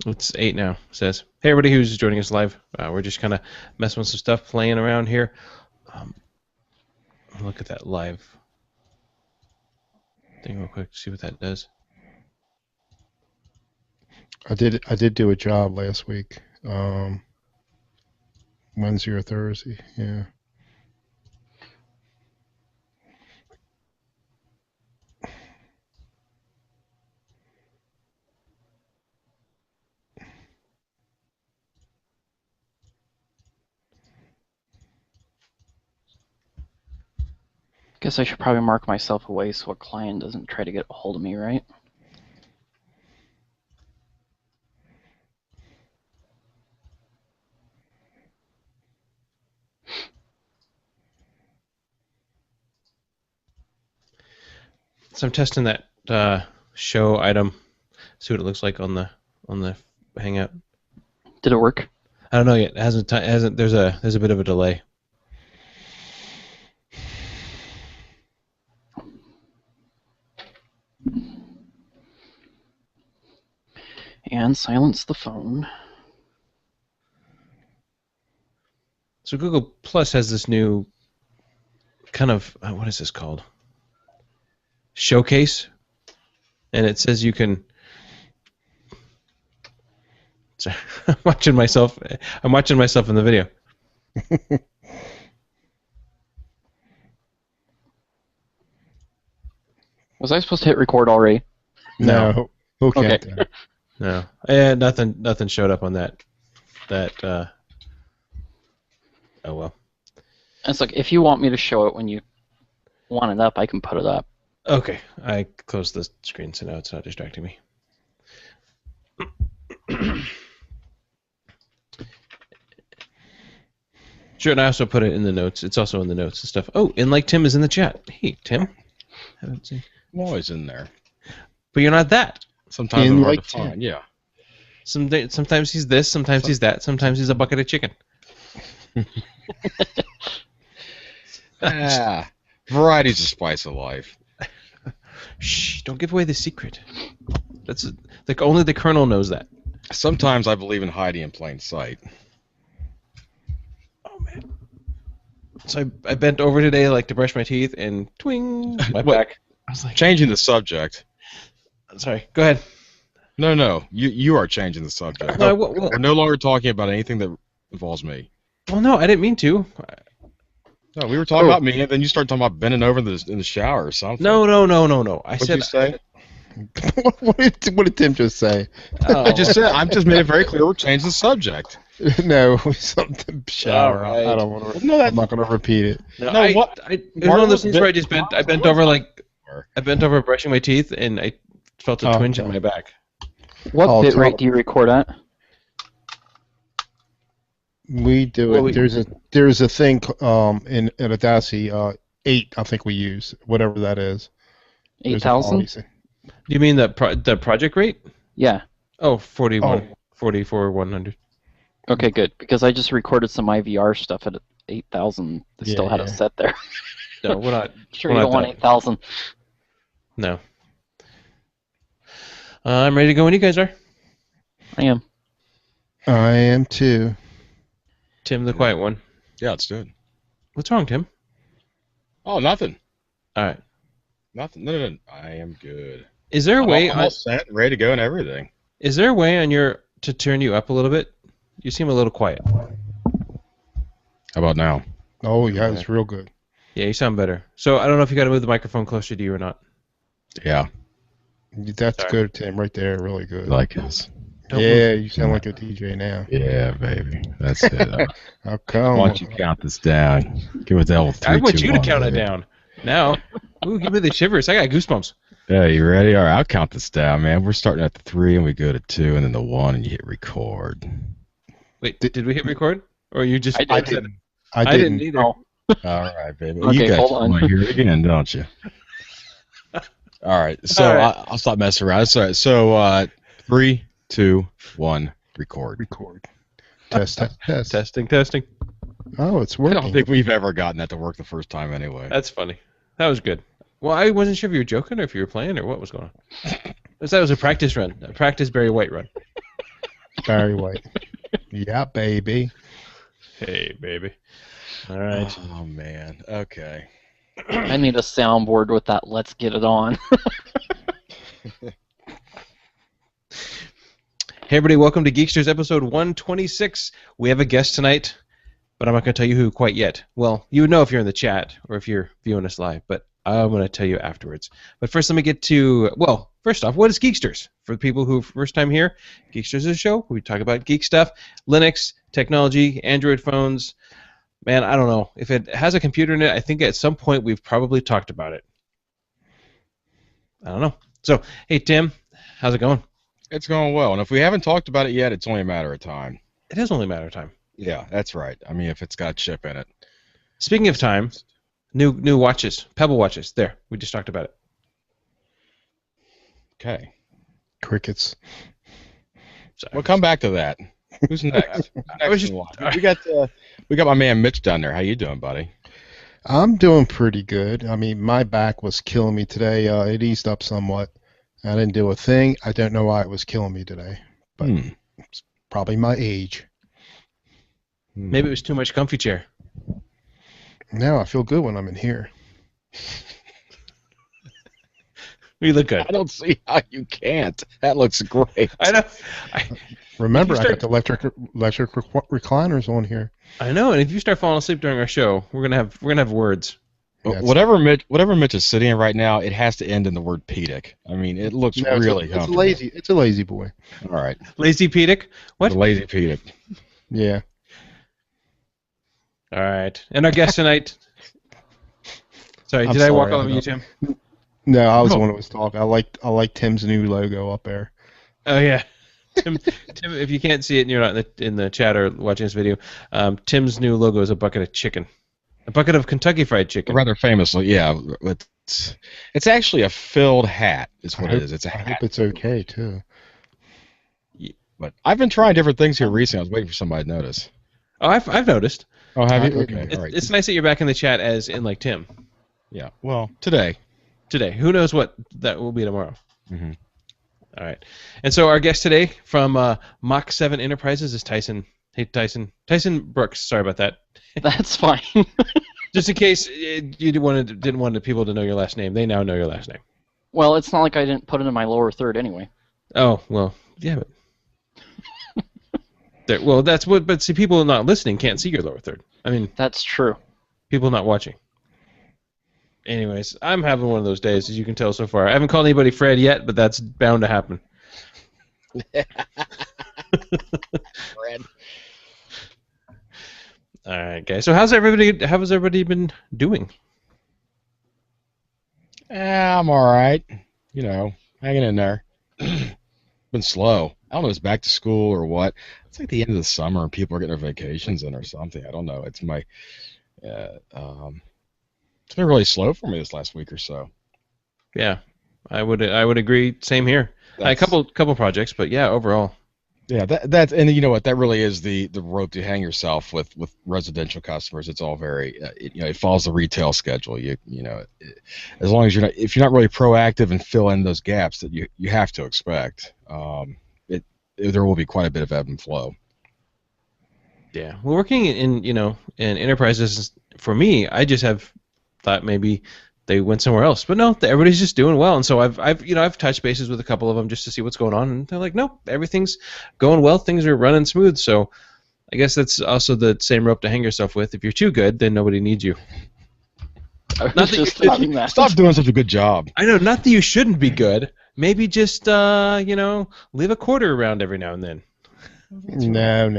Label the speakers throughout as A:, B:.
A: It's 8 now, it says. Hey, everybody who's joining us live. We're just kind of messing with some stuff, playing around here. Look at that live thing real quick, see what that does.
B: I did do a job last week. Wednesday or Thursday, yeah.
C: Guess I should probably mark myself away so a client doesn't try to get a hold of me, right?
A: So I'm testing that show item, see what it looks like on the Hangout.
C: Did it work?
A: I don't know yet. It hasn't. There's a bit of a delay.
C: And silence the phone.
A: So Google Plus has this new kind of what is this called? Showcase, and it says you can. Sorry, I'm watching myself in the video.
C: Was I supposed to hit record already?
B: No. Okay.
A: No. Nothing showed up on that. Oh well.
C: It's like, if you want me to show it when you want it up, I can put it up.
A: Okay, I closed the screen so now it's not distracting me. Sure, and I also put it in the notes. It's also in the notes and stuff. Oh, and like Tim is in the chat. Hey, Tim. Haven't seen.
D: I'm always in there.
A: But you're not that.
D: Sometimes I'm hard to find. Yeah.
A: Sometimes he's this. Sometimes he's that. Sometimes he's a bucket of chicken.
D: Variety's the spice of life.
A: Shh! Don't give away the secret. That's like only the Colonel knows that.
D: Sometimes I believe in hiding in plain sight.
A: Oh man! So I bent over today like to brush my teeth and twing my back.
D: I was like, changing the subject.
A: Sorry. Go ahead.
D: No. You are changing the subject.
A: No,
D: we're no longer talking about anything that involves me.
A: Well, no, I didn't mean to.
D: No, we were talking about me, and then you started talking about bending over in the shower or something.
A: No.
D: What'd you say?
B: What did Tim just say?
A: Oh.
D: I just made it very clear we're changing the subject.
B: No, something shower.
A: Right.
B: I don't want to.
D: No,
B: I'm not going to repeat it.
A: No, what? It was one of those things where I bent over brushing my teeth, and I felt a twinge in my back.
C: What bit rate do you record at?
B: We do it. There's a thing in Audacity 8. I think we use whatever that is.
C: 8,000.
A: You mean the project rate?
C: Yeah.
A: Oh, 41, 44, 100.
C: Okay, good. Because I just recorded some IVR stuff at 8,000. They still had it set there.
A: No, we're not.
C: Sure, you don't want 8,000.
A: No. I'm ready to go when you guys are.
C: I am.
B: I am too.
A: Tim, the quiet one.
D: Yeah, it's good.
A: What's wrong, Tim?
D: Oh, nothing.
A: All right.
D: Nothing. No. I am good.
A: Is there a way?
D: I'm all set, and ready to go, and everything.
A: Is there a way to turn you up a little bit? You seem a little quiet.
D: How about now?
B: Oh yeah, it's real good.
A: Yeah, you sound better. So I don't know if you got to move the microphone closer to you or not.
D: Yeah.
B: That's good, Tim. Right there, really good.
D: Like this.
B: Yeah, you sound like a DJ now.
D: Yeah, baby. That's it.
B: How come?
D: Why don't you count this down? Give it the old 3,
A: I want
D: 2,
A: you to
D: 1,
A: count
D: baby.
A: it down. Now. Ooh, give me the shivers. I got goosebumps.
D: Yeah, you ready? All right, I'll count this down, man. We're starting at the 3, and we go to 2, and then the 1, and you hit record.
A: Wait, did we hit record? Or you just...
B: I didn't.
A: I didn't either.
D: All right, baby.
C: Okay,
D: You guys
C: hold on.
D: want to hear it again, don't you? All right, so
A: All right.
D: I'll stop messing around. Sorry. So 3, 2, 1, record.
B: Test.
A: Testing.
B: Oh, it's
D: I
B: working.
D: don't think we've ever gotten that to work the first time anyway.
A: That's funny. That was good. Well, I wasn't sure if you were joking or if you were playing or what was going on. I thought it was a practice run. A practice Barry White run.
B: Barry White. Yeah, baby.
A: Hey, baby. All right.
D: Oh man. Okay.
C: I need a soundboard with that. Let's get it on.
A: Hey, everybody. Welcome to Geeksters episode 126. We have a guest tonight, but I'm not going to tell you who quite yet. Well, you would know if you're in the chat or if you're viewing us live, but I'm going to tell you afterwards. But first, let me get to, well, first off, what is Geeksters? For the people who are first time here, Geeksters is a show where we talk about geek stuff, Linux, technology, Android phones. Man, I don't know. If it has a computer in it, I think at some point we've probably talked about it. I don't know. So, hey, Tim, how's it going?
D: It's going well, and if we haven't talked about it yet, it's only a matter of time.
A: It is only a matter of time.
D: Yeah, that's right. I mean, if it's got a chip in it.
A: Speaking of time, new watches, Pebble watches. There, we just talked about it.
D: Okay.
B: Crickets.
A: Sorry.
D: We'll come back to that. Who's next? We got my man Mitch down there. How you doing, buddy?
B: I'm doing pretty good. I mean, my back was killing me today. It eased up somewhat. I didn't do a thing. I don't know why it was killing me today, but it's probably my age.
A: Maybe it was too much comfy chair.
B: No, I feel good when I'm in here.
A: You look good.
D: I don't see how you can't. That looks great.
A: I know.
B: Remember, I got the electric recliners on here.
A: I know, and if you start falling asleep during our show, we're gonna have words.
B: Yeah,
D: whatever Mitch is sitting in right now, it has to end in the word pedic. I mean, it looks really comfortable.
B: It's a lazy boy.
D: All right.
A: Lazy pedic? What?
D: The lazy pedic.
B: Yeah.
A: All right. And our guest tonight. Sorry, did I walk all over you, Tim?
B: No, I was the one who was talking. I like Tim's new logo up there.
A: Oh yeah. Tim, if you can't see it and you're not in the chat or watching this video, Tim's new logo is a bucket of chicken. A bucket of Kentucky Fried Chicken.
D: Rather famously, yeah. It's actually a filled hat, is what it is. It's a hat.
B: I hope it's okay, too.
D: But I've been trying different things here recently. I was waiting for somebody to notice.
A: Oh, I've noticed.
D: Oh, have you? Okay, all right.
A: It's nice that you're back in the chat as in like Tim.
D: Yeah, well, today.
A: Who knows what that will be tomorrow.
D: Mm-hmm.
A: All right. And so our guest today from Mach 7 Enterprises is Tyson. Hey, Tyson. Tyson Brooks. Sorry about that.
C: That's fine.
A: Just in case you didn't want the people to know your last name, they now know your last name.
C: Well, it's not like I didn't put it in my lower third anyway.
A: Oh, well, yeah, but that's what. But see, people not listening can't see your lower third. I mean,
C: that's true. People
A: not watching. Anyways, I'm having one of those days, as you can tell so far. I haven't called anybody Fred yet, but that's bound to happen.
D: Fred.
A: All right, guys. So how's everybody been doing?
D: I'm all right. You know, hanging in there. Been slow. I don't know if it's back to school or what. It's like the end of the summer and people are getting their vacations in or something. I don't know. It's my it's been really slow for me this last week or so.
A: Yeah, I would agree. Same here. A couple projects, but yeah, overall.
D: Yeah, that's and you know what, that really is the rope to hang yourself with residential customers. It's all very it follows the retail schedule. As long as if you're not really proactive and fill in those gaps that you have to expect, there will be quite a bit of ebb and flow.
A: Yeah, well, working in enterprises, for me, I just have thought maybe they went somewhere else, but no, everybody's just doing well, and so I've touched bases with a couple of them just to see what's going on, and they're like, no, everything's going well, things are running smooth. So I guess that's also the same rope to hang yourself with. If you're too good, then nobody needs you.
D: Stop doing such a good job.
A: I know, not that you shouldn't be good. Maybe just leave a quarter around every now and then.
B: No.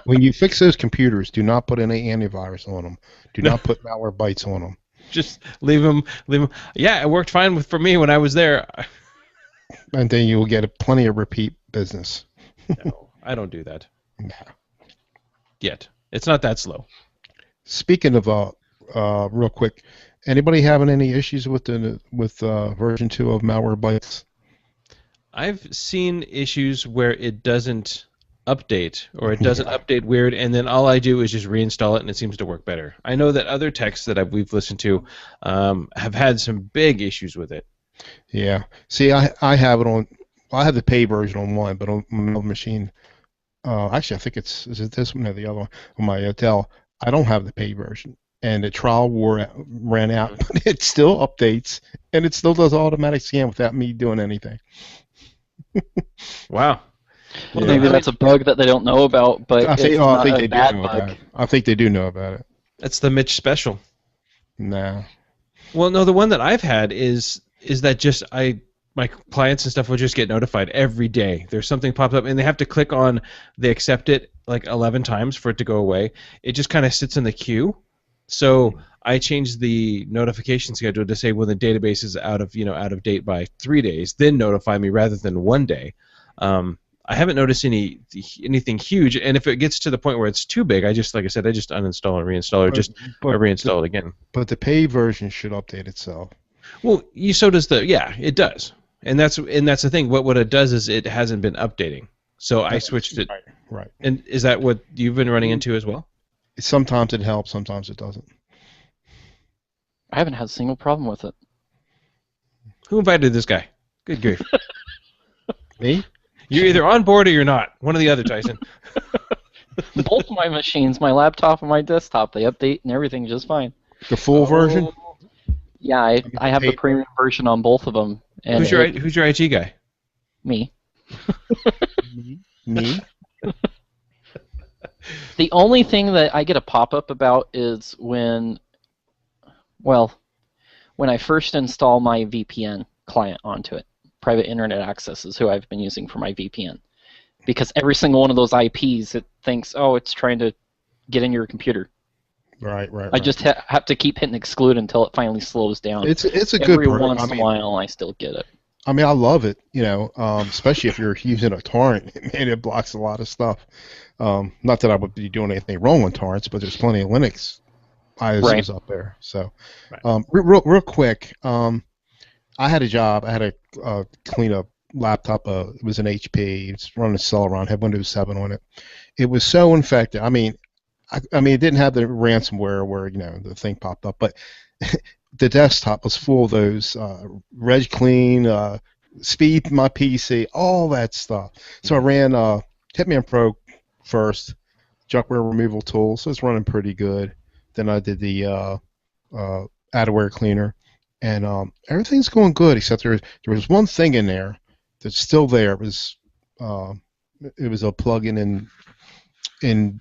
B: When you fix those computers, do not put any antivirus on them. Do not put malware bytes on them.
A: Just leave them. Yeah, it worked fine for me when I was there.
B: And then you will get plenty of repeat business.
A: No, I don't do that.
B: No.
A: Yet. It's not that slow.
B: Speaking of, real quick, anybody having any issues with version 2 of malware bytes?
A: I've seen issues where it doesn't update, or it doesn't update weird, and then all I do is just reinstall it, and it seems to work better. I know that other techs that we've listened to have had some big issues with it.
B: Yeah. See, I have it on Well, I have the pay version on one, but on my other machine, actually, I think is it this one or the other one on my Dell? I don't have the pay version, and the trial ran out, but it still updates, and it still does automatic scan without me doing anything.
A: Wow.
C: Well,
B: Yeah.
C: maybe that's a bug that they don't know about, but it's
B: I
C: not
B: think
C: a
B: they do
C: bad
B: know
C: bug.
B: about it. I think they do know about it.
A: That's the Mitch special.
B: Nah.
A: Well, no, the one that I've had is that just my clients and stuff will just get notified every day. There's something pops up, and they have to click on they accept it like 11 times for it to go away. It just kind of sits in the queue. So I changed the notification schedule to say when the database is out of date by 3 days, then notify me rather than 1 day. I haven't noticed anything huge, and if it gets to the point where it's too big, like I said, I just uninstall and reinstall, or just reinstall it again.
B: But the pay version should update itself.
A: Well, so does it does, and that's the thing. What it does is it hasn't been updating, so I switched it.
B: Right.
A: And is that what you've been running into as well?
B: Sometimes it helps, sometimes it doesn't.
C: I haven't had a single problem with it.
A: Who invited this guy? Good grief.
B: Me?
A: You're either on board or you're not. One or the other, Tyson.
C: Both my machines, my laptop and my desktop, they update and everything just fine.
B: The full version?
C: Yeah, I have the premium version on both of them. And
A: Who's your IT guy?
C: Me.
B: Me?
C: The only thing that I get a pop-up about is when I first install my VPN client onto it. Private Internet Access is who I've been using for my VPN. Because every single one of those IPs, it thinks, oh, it's trying to get in your computer.
B: Right.
C: I just have to keep hitting exclude until it finally slows down.
B: It's a good
C: Every
B: program.
C: once in a while, I still get it.
B: I mean, I love it, especially if you're using a torrent, and it blocks a lot of stuff. Not that I would be doing anything wrong with torrents, but there's plenty of Linux ISOs up there. So, real quick, I had a job. I had to clean a laptop. It was an HP. It's running Celeron. Had Windows 7 on it. It was so infected. I mean, it didn't have the ransomware where the thing popped up, but the desktop was full of those reg clean, speed my PC, all that stuff. So I ran Hitman Pro first, junkware removal tool. So it's running pretty good. Then I did the adware cleaner, and everything's going good except there was one thing in there that's still there. It was a plugin in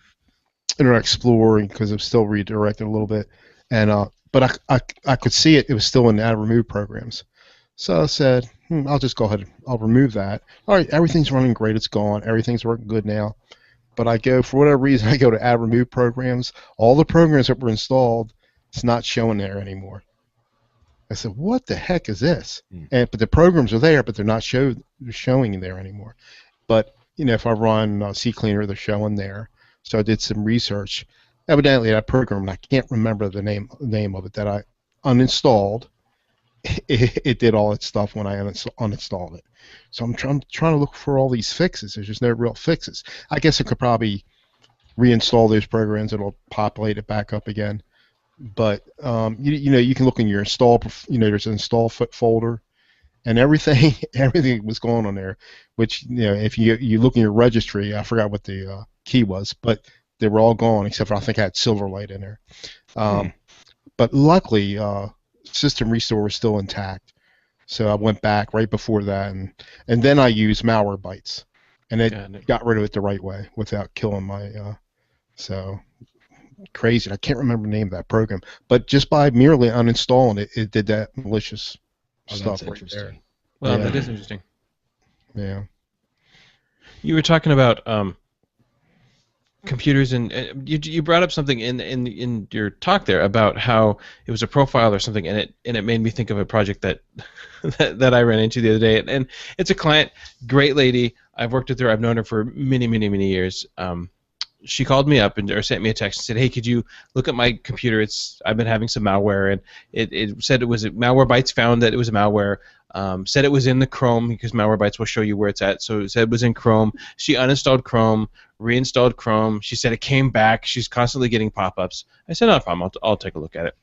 B: Internet Explorer because it was still redirected a little bit, and but I could see it was still in add remove programs. So I said, I'll just go ahead. I'll remove that. All right, everything's running great. It's gone. Everything's working good now. But for whatever reason, I go to add remove programs. All the programs that were installed, it's not showing there anymore. I said, what the heck is this? But the programs are there, but they're not showing there anymore. But if I run CCleaner, they're showing there. So I did some research. Evidently, that program, and I can't remember the name of it, that I uninstalled. It did all its stuff when I uninstalled it. So I'm trying to look for all these fixes. There's just no real fixes. I guess I could probably reinstall those programs. It'll populate it back up again. But you can look in your install. There's an install folder, and everything was going on there. Which if you look in your registry, I forgot what the key was, but they were all gone except for I think I had Silverlight in there. But luckily, System Restore was still intact. So I went back right before that, and then I used Malwarebytes, and it got rid of it the right way without killing my. So crazy. I can't remember the name of that program, but just by merely uninstalling it, it did that malicious stuff right there.
A: Well, that is interesting.
B: Yeah.
A: You were talking about computers, and you brought up something in your talk there about how it was a profile or something, and it made me think of a project that that I ran into the other day, and it's a client, great lady. I've worked with her. I've known her for many years. She called me up or sent me a text and said, "Hey, could you look at my computer? I've been having some malware, and it said it was Malwarebytes found that it was a malware. Said it was in the Chrome because Malwarebytes will show you where it's at. So it said it was in Chrome. She uninstalled Chrome, reinstalled Chrome. She said it came back. She's constantly getting pop-ups. I said, "No problem. I'll take a look at it."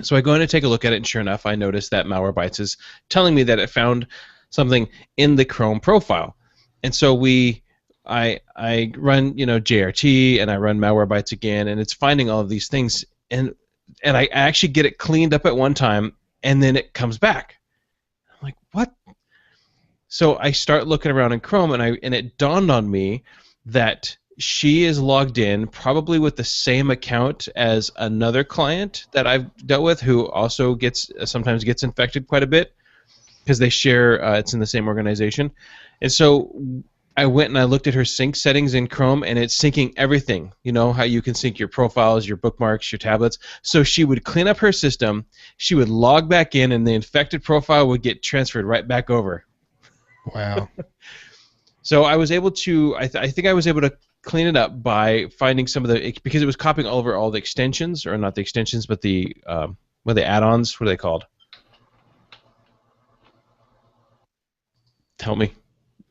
A: So I go in to take a look at it, and sure enough, I noticed that Malwarebytes is telling me that it found something in the Chrome profile. And so I run JRT, and I run Malwarebytes again, and it's finding all of these things, and I actually get it cleaned up at one time, and then it comes back. I'm like, what? So I start looking around in Chrome, and it dawned on me that she is logged in probably with the same account as another client that I've dealt with, who also sometimes gets infected quite a bit, because they share, it's in the same organization. And so I went and I looked at her sync settings in Chrome, and it's syncing everything. You know how you can sync your profiles, your bookmarks, your tablets. So she would clean up her system, she would log back in, and the infected profile would get transferred right back over.
B: Wow.
A: So I was able to, I think I was able to clean it up by finding some of because it was copying over all the extensions, or not the extensions, but the add-ons. What are they called? Tell me.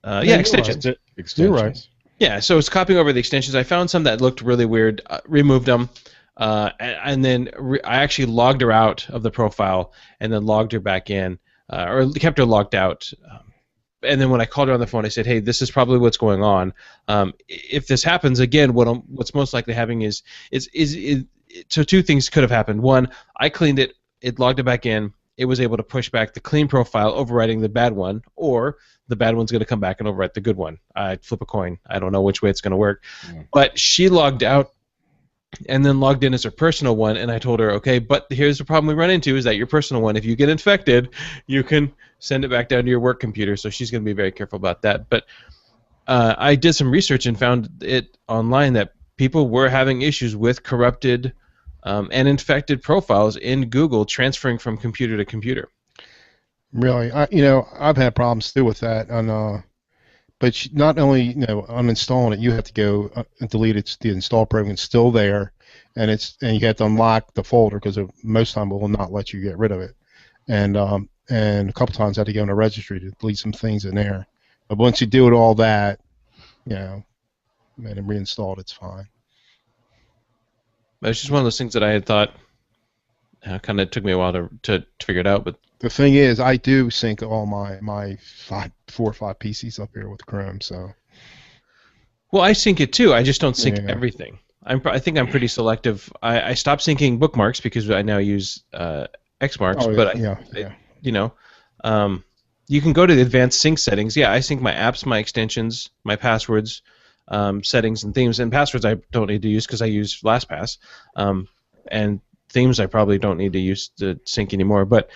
A: Extensions.
B: Right. You're right.
A: Yeah, so it's copying over the extensions. I found some that looked really weird, removed them, and then I actually logged her out of the profile, and then logged her back in, or kept her logged out. And then when I called her on the phone, I said, "Hey, this is probably what's going on. If this happens again, what's most likely happening is so two things could have happened. One, I cleaned it, it logged it back in, it was able to push back the clean profile, overwriting the bad one, or the bad one's going to come back and overwrite the good one. I'd flip a coin. I don't know which way it's going to work. Yeah. But she logged out and then logged in as her personal one, and I told her, okay, but here's the problem we run into, is that your personal one, if you get infected, you can send it back down to your work computer, so she's going to be very careful about that. But I did some research and found it online that people were having issues with corrupted and infected profiles in Google transferring from computer to computer.
B: Really, I've had problems too with that. But not only uninstalling it, you have to go and delete it. The install program is still there, and you have to unlock the folder, because most time it will not let you get rid of it. And a couple times I had to go in a registry to delete some things in there. But once you do all that, and reinstalled, it's fine.
A: It's just one of those things that I had thought kind of took me a while to figure it out. But
B: the thing is, I do sync all my 4 or 5 PCs up here with Chrome. So.
A: Well, I sync it too. I just don't sync everything. I think I'm pretty selective. I stopped syncing bookmarks because I now use Xmarks.
B: Oh,
A: but you can go to the advanced sync settings. Yeah, I sync my apps, my extensions, my passwords, settings, and themes. And passwords I don't need to use because I use LastPass. And themes I probably don't need to use to sync anymore. But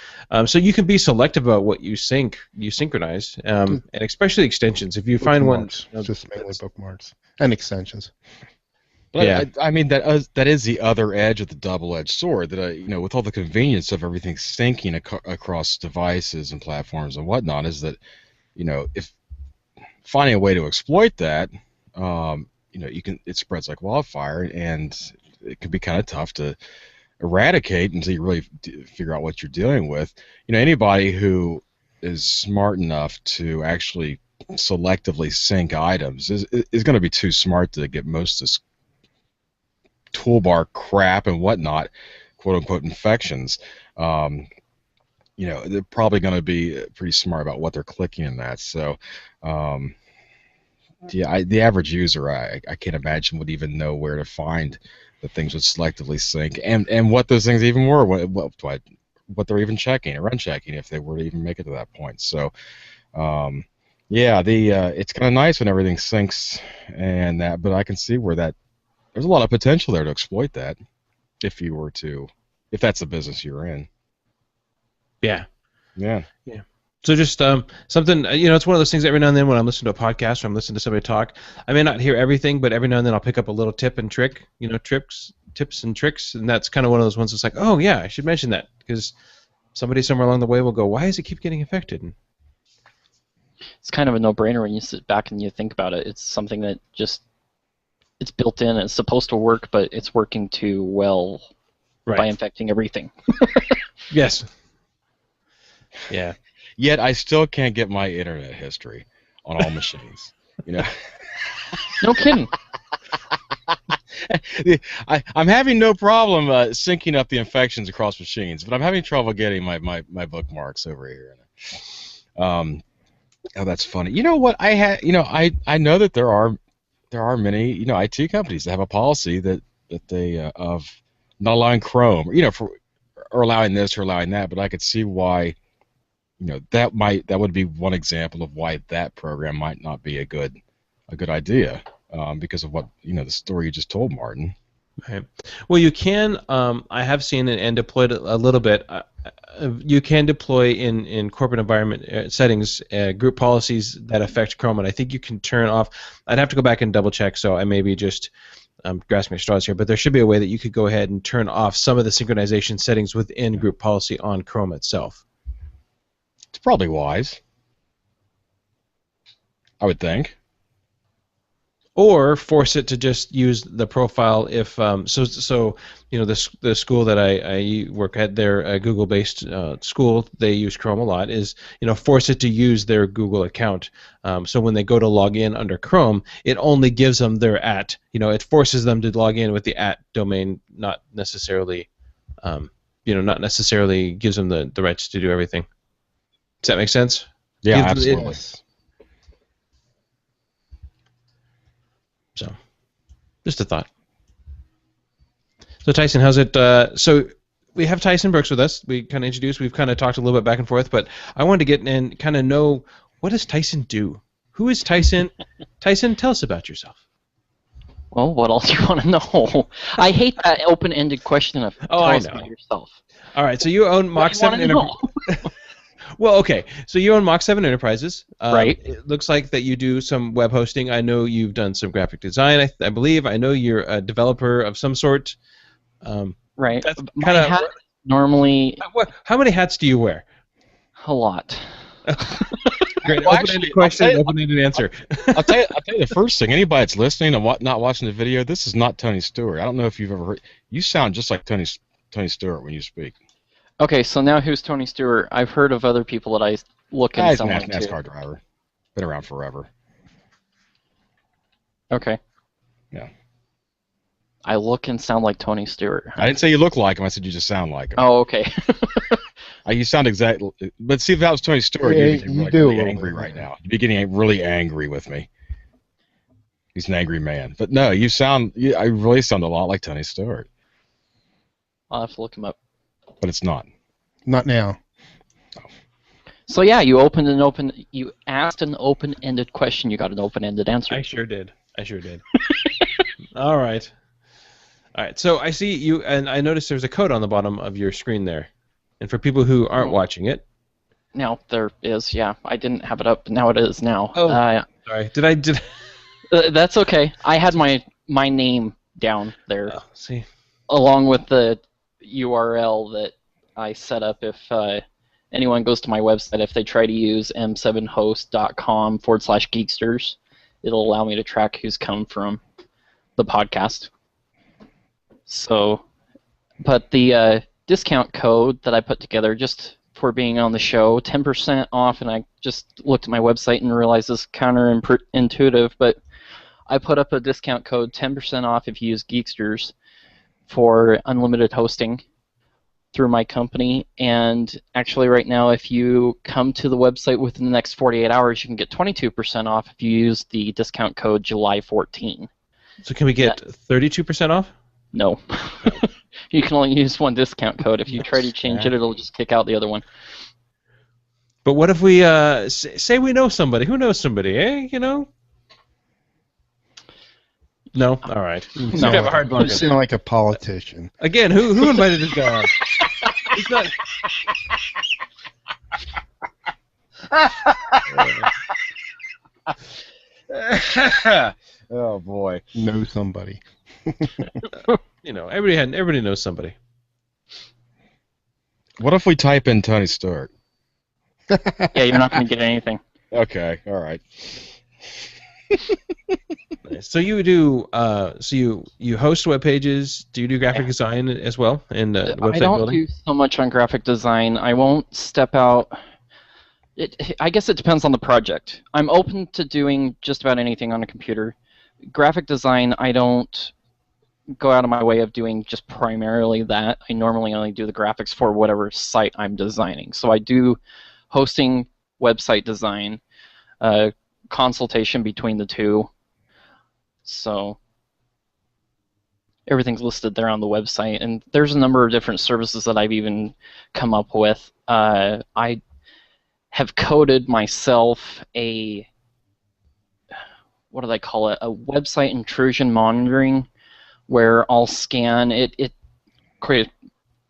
A: so you can be selective about what you synchronize, and especially extensions. If you find one,
B: just mainly bookmarks and extensions.
D: But yeah. I mean that is the other edge of the double-edged sword. That with all the convenience of everything syncing across devices and platforms and whatnot, is that if finding a way to exploit that, it spreads like wildfire, and it can be kind of tough to eradicate until you really figure out what you're dealing with. Anybody who is smart enough to actually selectively sync items is going to be too smart to get most of this toolbar crap and whatnot, quote unquote infections. They're probably going to be pretty smart about what they're clicking in that. So the average user, I can't imagine, would even know where to find the things would selectively sync, and what those things even were, what they're even checking or unchecking, if they were to even make it to that point. So, it's kind of nice when everything syncs and that, but I can see where there's a lot of potential there to exploit that, if that's the business you're in.
A: Yeah.
D: Yeah.
A: Yeah. So just something, it's one of those things every now and then when I'm listening to a podcast or I'm listening to somebody talk, I may not hear everything, but every now and then I'll pick up a little tip and trick, tips and tricks, and that's kind of one of those ones that's like, oh yeah, I should mention that, because somebody somewhere along the way will go, why does it keep getting affected?
C: It's kind of a no-brainer when you sit back and you think about it. It's something that it's built in, it's supposed to work, but it's working too well by infecting everything.
A: Yes. Yeah.
D: Yet I still can't get my internet history on all machines.
C: No kidding.
D: I'm having no problem syncing up the infections across machines, but I'm having trouble getting my bookmarks over here. Oh, that's funny. You know what? I know that there are many IT companies that have a policy that they of not allowing Chrome, for or allowing this or allowing that. But I could see why that would be one example of why that program might not be a good idea, because of what the story you just told, Martin.
A: Right. Well, you can. I have seen it and deployed it a little bit. You can deploy in corporate environment settings group policies that affect Chrome, and I think you can turn off. I'd have to go back and double check, so I may be just grasping at straws here. But there should be a way that you could go ahead and turn off some of the synchronization settings within group policy on Chrome itself.
D: It's probably wise, I would think.
A: Or force it to just use the profile if the school that I work at, their Google-based school, they use Chrome a lot, is force it to use their Google account, so when they go to log in under Chrome, it only gives them their it forces them to log in with the domain, not necessarily gives them the rights to do everything. Does that make sense?
D: Yeah,
A: Give-
D: absolutely.
A: So, just a thought. So Tyson, how's it? So we have Tyson Brooks with us. We kind of introduced. We've kind of talked a little bit back and forth, but I wanted to get in and kind of know, what does Tyson do? Who is Tyson? Tyson, tell us about yourself.
C: Well, what else do you want to know? I hate that open-ended question of
A: Oh,
C: tell
A: I
C: us
A: know.
C: about yourself.
A: All right. So you own Mach
C: What do you
A: 7
C: want to
A: Enterprises.
C: know?
A: Well, okay. So you own Mach 7 Enterprises.
C: Right.
A: It looks like that you do some web hosting. I know you've done some graphic design, I believe. I know you're a developer of some sort.
C: Right.
A: That's
C: My
A: kind
C: hat normally
A: How many hats do you wear?
C: a lot.
A: Great.
D: Well,
A: Open-ended
D: actually,
A: question, open-ended answer.
D: I'll tell you the first thing. Anybody that's listening and not watching the video, this is not Tony Stewart. I don't know if you've ever heard. You sound just like Tony Stewart when you speak.
C: Okay, so now who's Tony Stewart? I've heard of other people that I look and
D: He's a
C: sound like too.
D: NASCAR driver. Been around forever.
C: Okay.
D: Yeah.
C: I look and sound like Tony Stewart. Huh?
D: I didn't say you look like him. I said you just sound like him.
C: Oh, okay.
D: You sound exactly. But see, if that was Tony Stewart,
B: Yeah,
D: you'd be
B: you
D: like
B: do a
D: really
B: little
D: angry
B: bit,
D: right
B: yeah.
D: now. You'd be getting really angry with me. He's an angry man. But no, I really sound a lot like Tony Stewart.
C: I'll have to look him up.
D: But it's not.
B: Not now.
C: So yeah, you asked an open-ended question. You got an open-ended answer.
A: I sure did. All right. All right. So I see you, and I noticed there's a code on the bottom of your screen there. And for people who aren't watching it,
C: Now there is. Yeah, I didn't have it up, but now it is now.
A: Oh. sorry, did
C: That's okay. I had my name down there,
A: see?
C: along with the URL that I set up if anyone goes to my website. If they try to use m7host.com/geeksters, it'll allow me to track who's come from the podcast. So, but the discount code that I put together just for being on the show, 10% off, and I just looked at my website and realized this is counterintuitive, but I put up a discount code, 10% off if you use Geeksters for unlimited hosting through my company. And actually right now, if you come to the website within the next 48 hours, you can get 22% off if you use the discount code July 14.
A: So can we get 32% off?
C: No. You can only use one discount code. If you try to change it, it'll just kick out the other one.
A: But what if we say we know somebody? Who knows somebody, eh? No? All right. You have a hard
B: You
A: bargain.
B: sound like a politician.
A: Again, who invited this guy on? He's not.
D: Oh boy.
B: Know somebody.
A: Everybody knows somebody.
D: What if we type in Tony Stewart?
C: Yeah, you're not going to get anything.
D: Okay. All right.
A: Nice. So you do. You host web pages. Do you do graphic design as well and website
C: I don't
A: building?
C: do so much on graphic design. I won't step out. I guess it depends on the project. I'm open to doing just about anything on a computer. Graphic design, I don't go out of my way of doing just primarily that. I normally only do the graphics for whatever site I'm designing. So I do hosting, website design. consultation between the two. So everything's listed there on the website, and there's a number of different services that I've even come up with. I have coded myself a, what do they call it, a website intrusion monitoring, where I'll scan it.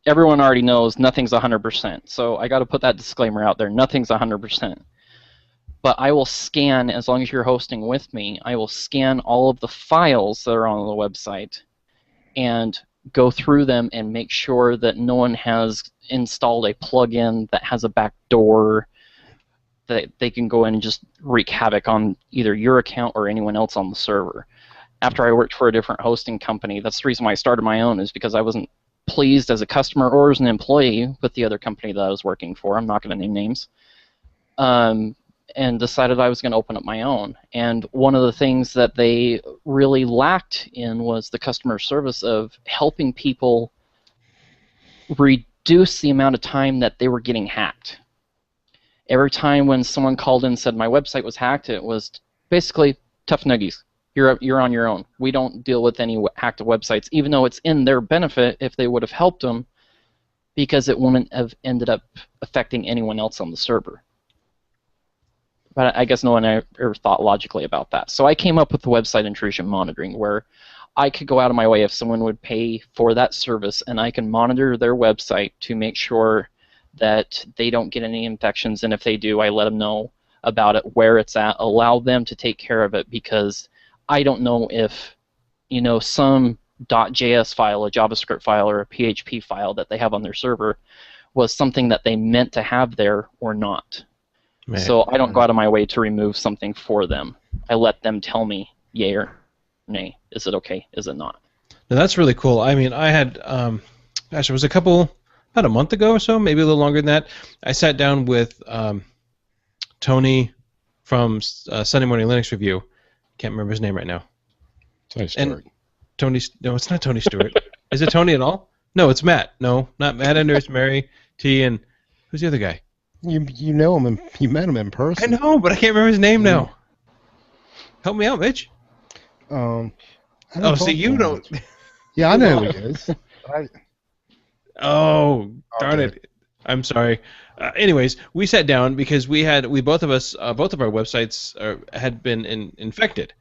C: Everyone already knows nothing's 100%, so I got to put that disclaimer out there. Nothing's 100%. But I will scan, as long as you're hosting with me, I will scan all of the files that are on the website and go through them and make sure that no one has installed a plugin that has a backdoor that they can go in and just wreak havoc on either your account or anyone else on the server. After I worked for a different hosting company, that's the reason why I started my own, is because I wasn't pleased as a customer or as an employee with the other company that I was working for. I'm not going to name names. And decided I was going to open up my own. And one of the things that they really lacked in was the customer service of helping people reduce the amount of time that they were getting hacked. Every time when someone called in and said my website was hacked, it was basically tough nuggies. You're on your own. We don't deal with any hacked websites, even though it's in their benefit if they would have helped them, because it wouldn't have ended up affecting anyone else on the server. But I guess no one ever thought logically about that. So I came up with the website intrusion monitoring, where I could go out of my way if someone would pay for that service, and I can monitor their website to make sure that they don't get any infections, and if they do, I let them know about it, where it's at, allow them to take care of it, because I don't know if, some .js file, a JavaScript file, or a PHP file that they have on their server was something that they meant to have there or not. Man. So I don't go out of my way to remove something for them. I let them tell me yay or nay. Is it okay? Is it not?
A: Now, that's really cool. I mean, I had, it was about a month ago or so, maybe a little longer than that. I sat down with Tony from Sunday Morning Linux Review. Can't remember his name right now.
D: Tony Stewart.
A: No, it's not Tony Stewart. Is it Tony at all? No, it's Matt. No, not Matt Enders, Mary T, and who's the other guy?
B: You know him, and you met him in person.
A: I know, but I can't remember his name now. Help me out, Mitch. See, you don't.
B: Yeah, I know who he is.
A: Oh, darn it! I'm sorry. Anyways, we sat down because both of our websites had been infected,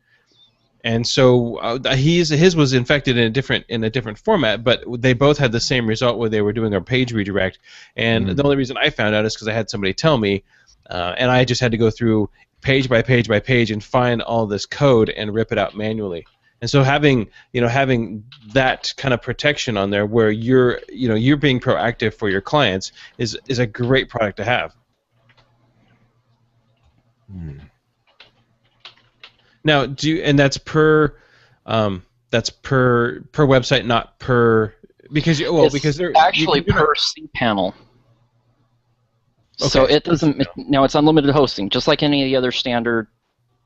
A: and so his was infected in a different format, but they both had the same result where they were doing a page redirect. And the only reason I found out is because I had somebody tell me, and I just had to go through page by page by page and find all this code and rip it out manually. And so having that kind of protection on there, where you're being proactive for your clients, is a great product to have. Now, that's per website, not per, because they're
C: actually per cPanel. Okay. So it doesn't. Now it's unlimited hosting, just like any of the other standard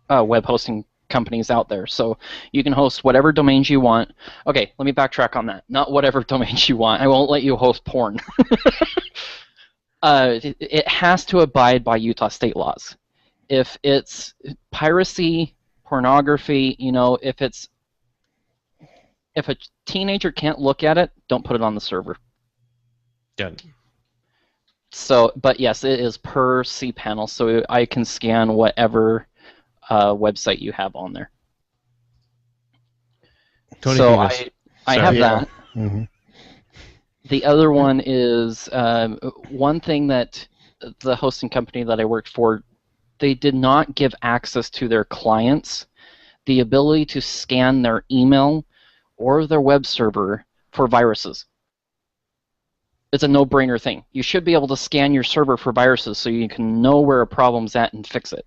C: web hosting companies out there. So you can host whatever domains you want. Okay, let me backtrack on that. Not whatever domains you want. I won't let you host porn. It has to abide by Utah state laws. If it's piracy, pornography, if a teenager can't look at it, don't put it on the server.
A: Done.
C: So, but yes, it is per cPanel, so I can scan whatever website you have on there.
A: Tony,
C: so I have that.
B: Mm-hmm.
C: The other one is one thing that the hosting company that I worked for, they did not give access to their clients the ability to scan their email or their web server for viruses. It's a no-brainer thing. You should be able to scan your server for viruses so you can know where a problem's at and fix it.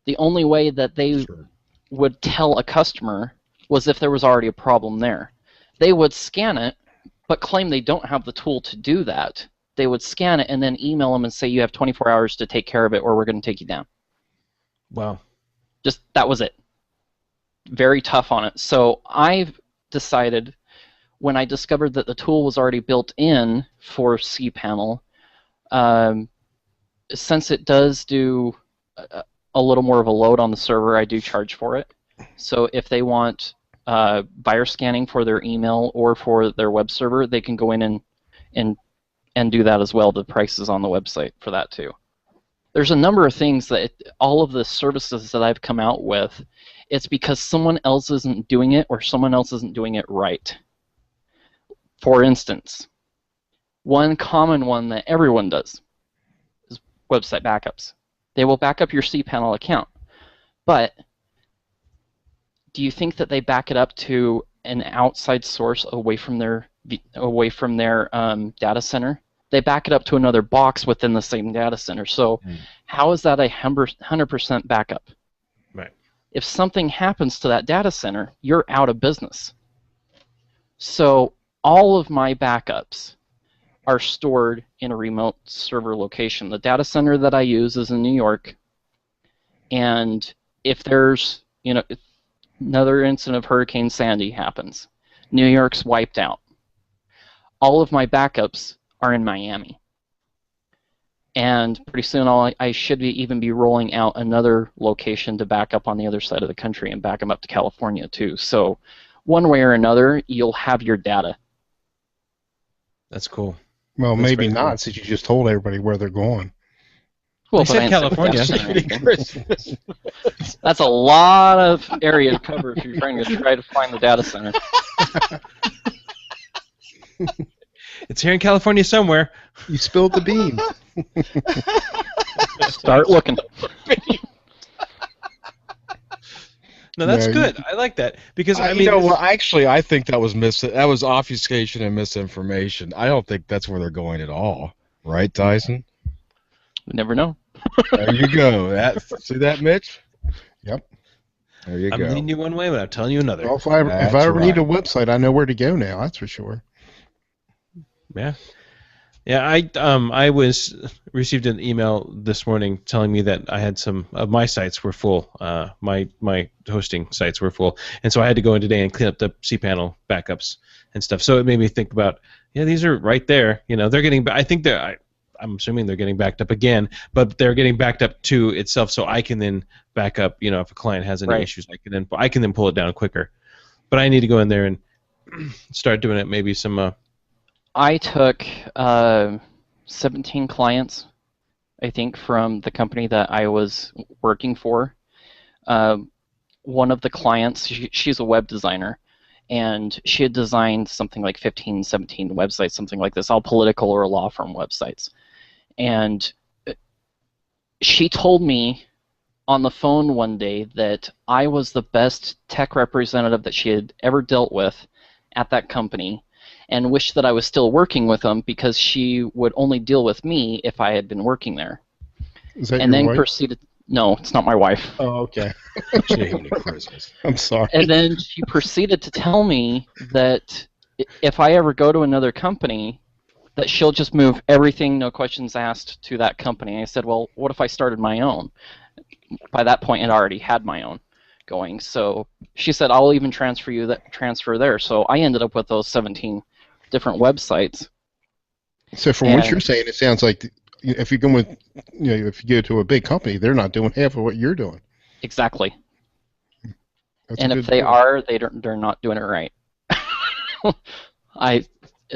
C: The only way that they would tell a customer was if there was already a problem there. They would scan it, but claim they don't have the tool to do that. They would scan it and then email them and say, you have 24 hours to take care of it or we're going to take you down.
A: Wow.
C: Just, that was it. Very tough on it. So I've decided, when I discovered that the tool was already built in for cPanel, since it does do a little more of a load on the server, I do charge for it. So if they want virus scanning for their email or for their web server, they can go in and do that as well. The price is on the website for that too. There's a number of things that all of the services that I've come out with, it's because someone else isn't doing it or someone else isn't doing it right. For instance, one common one that everyone does is website backups. They will back up your cPanel account, but do you think that they back it up to an outside source away from their data center? They back it up to another box within the same data center. So how is that a 100% backup?
A: Right.
C: If something happens to that data center, you're out of business. So all of my backups are stored in a remote server location. The data center that I use is in New York, and if there's another incident of Hurricane Sandy happens, New York's wiped out. All of my backups are in Miami. And pretty soon I should even be rolling out another location to back up on the other side of the country and back them up to California too. So one way or another, you'll have your data.
A: That's cool.
B: Well,
A: That's
B: maybe
A: very
B: not,
A: cool.
B: since you just told everybody where they're going.
C: Well,
A: They
C: but I
A: said
C: didn't say what
A: California.
C: data center is. That's a lot of area to cover if you're trying to find the data center.
A: It's here in California somewhere.
B: You spilled the beans.
C: Start looking.
A: No, that's
B: No,
A: good. I like that because I mean,
D: you know what? Actually, I think that was obfuscation and misinformation. I don't think that's where they're going at all. Right, Tyson?
C: You never know.
D: There you go. See that, Mitch?
B: Yep.
D: There you
A: I'm
D: go.
A: leading you one way, but I'm telling you another.
B: Well, if I
D: That's
B: ever need a
D: right.
B: website, I know where to go now. That's for sure.
A: Yeah. Yeah, I received an email this morning telling me that I had some of my sites were full. My hosting sites were full, and so I had to go in today and clean up the cPanel backups and stuff. So it made me think about, these are right there. They're getting. I think I'm assuming they're getting backed up again, but they're getting backed up to itself, so I can then back up. If a client has any
C: Right.
A: issues, I can then pull it down quicker. But I need to go in there and start doing it. Maybe some.
C: I took 17 clients, I think, from the company that I was working for. One of the clients, she's a web designer, and she had designed something like 15, 17 websites, something like this, all political or law firm websites. And she told me on the phone one day that I was the best tech representative that she had ever dealt with at that company, and wished that I was still working with them because she would only deal with me if I had been working there.
B: Is that
C: And
B: your
C: then
B: wife?
C: proceeded. No, it's not my wife.
B: Oh, okay.
D: Chicken at Christmas.
B: I'm sorry.
C: And then she proceeded to tell me that if I ever go to another company, that she'll just move everything, no questions asked, to that company. I said, well, what if I started my own? By that point, I already had my own going. So she said, I'll even transfer there. So I ended up with those 17 different websites.
B: So from what you're saying, it sounds like if you go with, if you go to a big company, they're not doing half of what you're doing.
C: Exactly.
B: That's
C: And
B: a
C: if
B: good
C: they
B: deal.
C: are, they're not doing it right.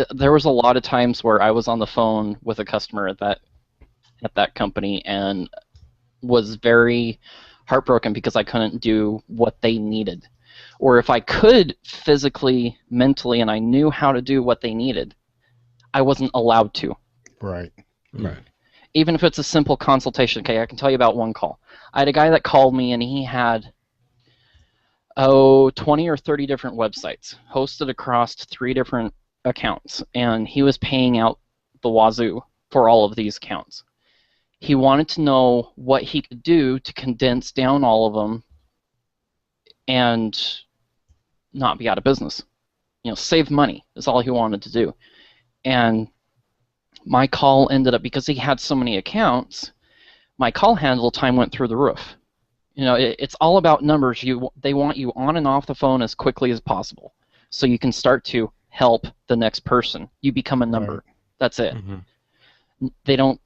C: There was a lot of times where I was on the phone with a customer at that company and was very heartbroken because I couldn't do what they needed. Or if I could physically, mentally, and I knew how to do what they needed, I wasn't allowed to.
B: Right.
A: Right.
C: Even if it's a simple consultation. Okay, I can tell you about one call. I had a guy that called me and he had 20 or 30 different websites hosted across 3 different accounts, and he was paying out the wazoo for all of these accounts. He wanted to know what he could do to condense down all of them and not be out of business. Save money is all he wanted to do. And my call ended up, because he had so many accounts, my call handle time went through the roof. It's all about numbers. They want you on and off the phone as quickly as possible so you can start to help the next person. You become a number.
B: Right.
C: That's it.
A: Mhm.
C: They don't.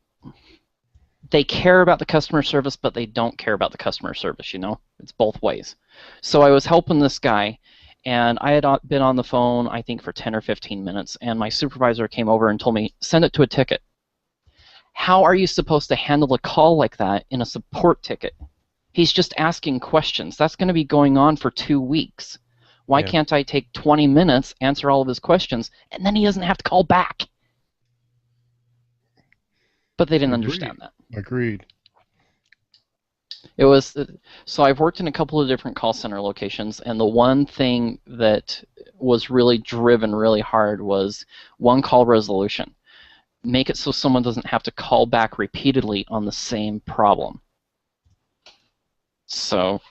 C: they care about the customer service, but they don't care about the customer service, It's both ways. So I was helping this guy, and I had been on the phone, I think, for 10 or 15 minutes, and my supervisor came over and told me, send it to a ticket. How are you supposed to handle a call like that in a support ticket? He's just asking questions. That's going to be going on for 2 weeks. Why can't I take 20 minutes, answer all of his questions, and then he doesn't have to call back? But they didn't understand that.
B: Agreed.
C: It was so I've worked in a couple of different call center locations, and the one thing that was really driven really hard was one call resolution. Make it so someone doesn't have to call back repeatedly on the same problem. So,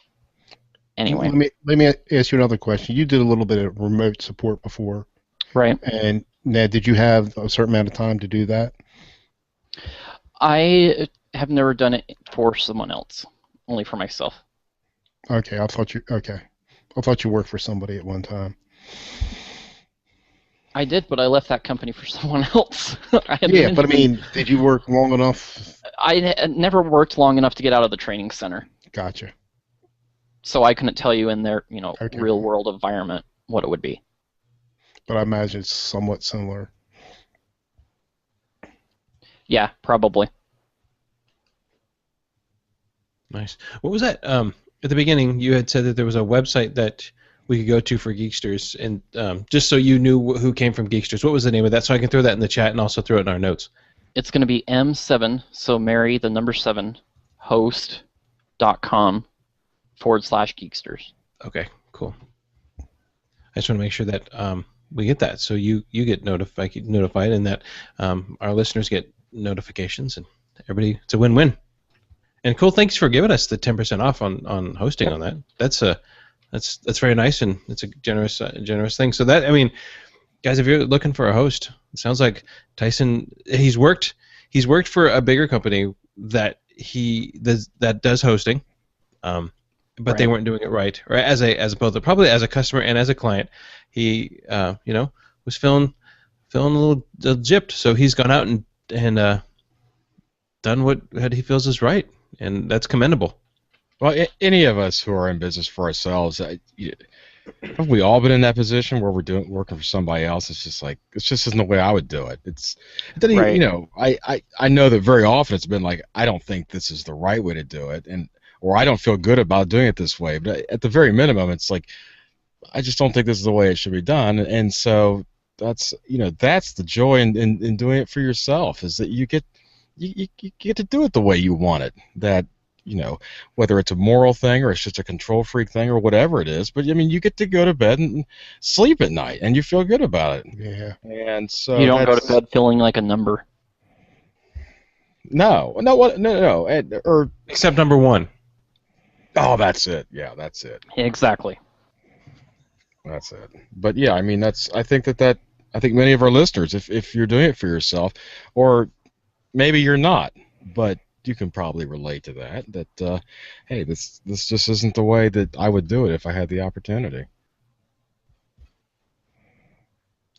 C: anyway.
B: Let me ask you another question. You did a little bit of remote support before.
C: Right.
B: And Ned, did you have a certain amount of time to do that?
C: I have never done it for someone else, only for myself.
B: Okay, I thought you worked for somebody at one time.
C: I did, but I left that company for someone else.
B: But I mean, did you work long enough?
C: I never worked long enough to get out of the training center.
B: Gotcha.
C: So I couldn't tell you in their, real world environment what it would be.
B: But I imagine it's somewhat similar.
C: Yeah, probably.
A: Nice. What was that? At the beginning, you had said that there was a website that we could go to for Geeksters, and just so you knew who came from Geeksters, what was the name of that? So I can throw that in the chat and also throw it in our notes.
C: It's going to be M7, so Mary, the number 7, host.com/Geeksters.
A: Okay, cool. I just want to make sure that we get that, so you get notified, and that our listeners get notifications, and everybody. It's a win-win. And cool. Thanks for giving us the 10% off on hosting on that. That's very nice, and it's a generous thing. So that, I mean, guys, if you're looking for a host, it sounds like Tyson. He's worked for a bigger company that does hosting, but they weren't doing it right, or as probably as a customer and as a client, he was feeling a little gypped. So he's gone out and done what he feels is right, and that's commendable.
D: Well, any of us who are in business for ourselves, have we all been in that position where we're working for somebody else? It's just like, it just isn't the way I would do it. I know that very often it's been like, I don't think this is the right way to do it, or I don't feel good about doing it this way. But at the very minimum, it's like, I just don't think this is the way it should be done. And so that's the joy in doing it for yourself, is that you get to do it the way you want it. That, whether it's a moral thing or it's just a control freak thing or whatever it is, but I mean, you get to go to bed and sleep at night, and you feel good about it.
B: Yeah.
D: And so
C: you don't go to bed feeling like a number.
D: No, or
A: except number 1.
D: Oh, that's it. Yeah, that's it.
C: Exactly.
D: That's it. But yeah, I mean, I think many of our listeners, if you're doing it for yourself, or maybe you're not, but you can probably relate to that, hey, this just isn't the way that I would do it if I had the opportunity.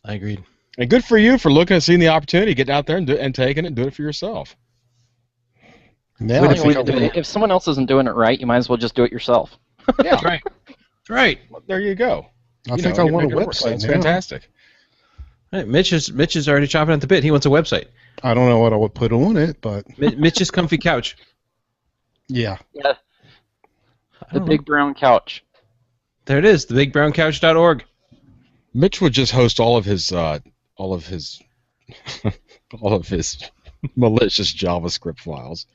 A: I agreed.
D: And good for you for looking and seeing the opportunity, getting out there and taking it and doing it for yourself.
B: Now
C: if someone else isn't doing it right, you might as well just do it yourself.
D: Yeah, that's right. That's right. Well, there you go.
B: I think I want a website.
D: It's fantastic.
A: Right, Mitch is already chopping at the bit. He wants a website.
B: I don't know what I would put on it, but
A: Mitch's comfy couch.
B: Yeah.
C: Yeah. The big brown couch.
A: There it is. TheBigBrownCouch.org.
D: Mitch would just host all of his malicious JavaScript files.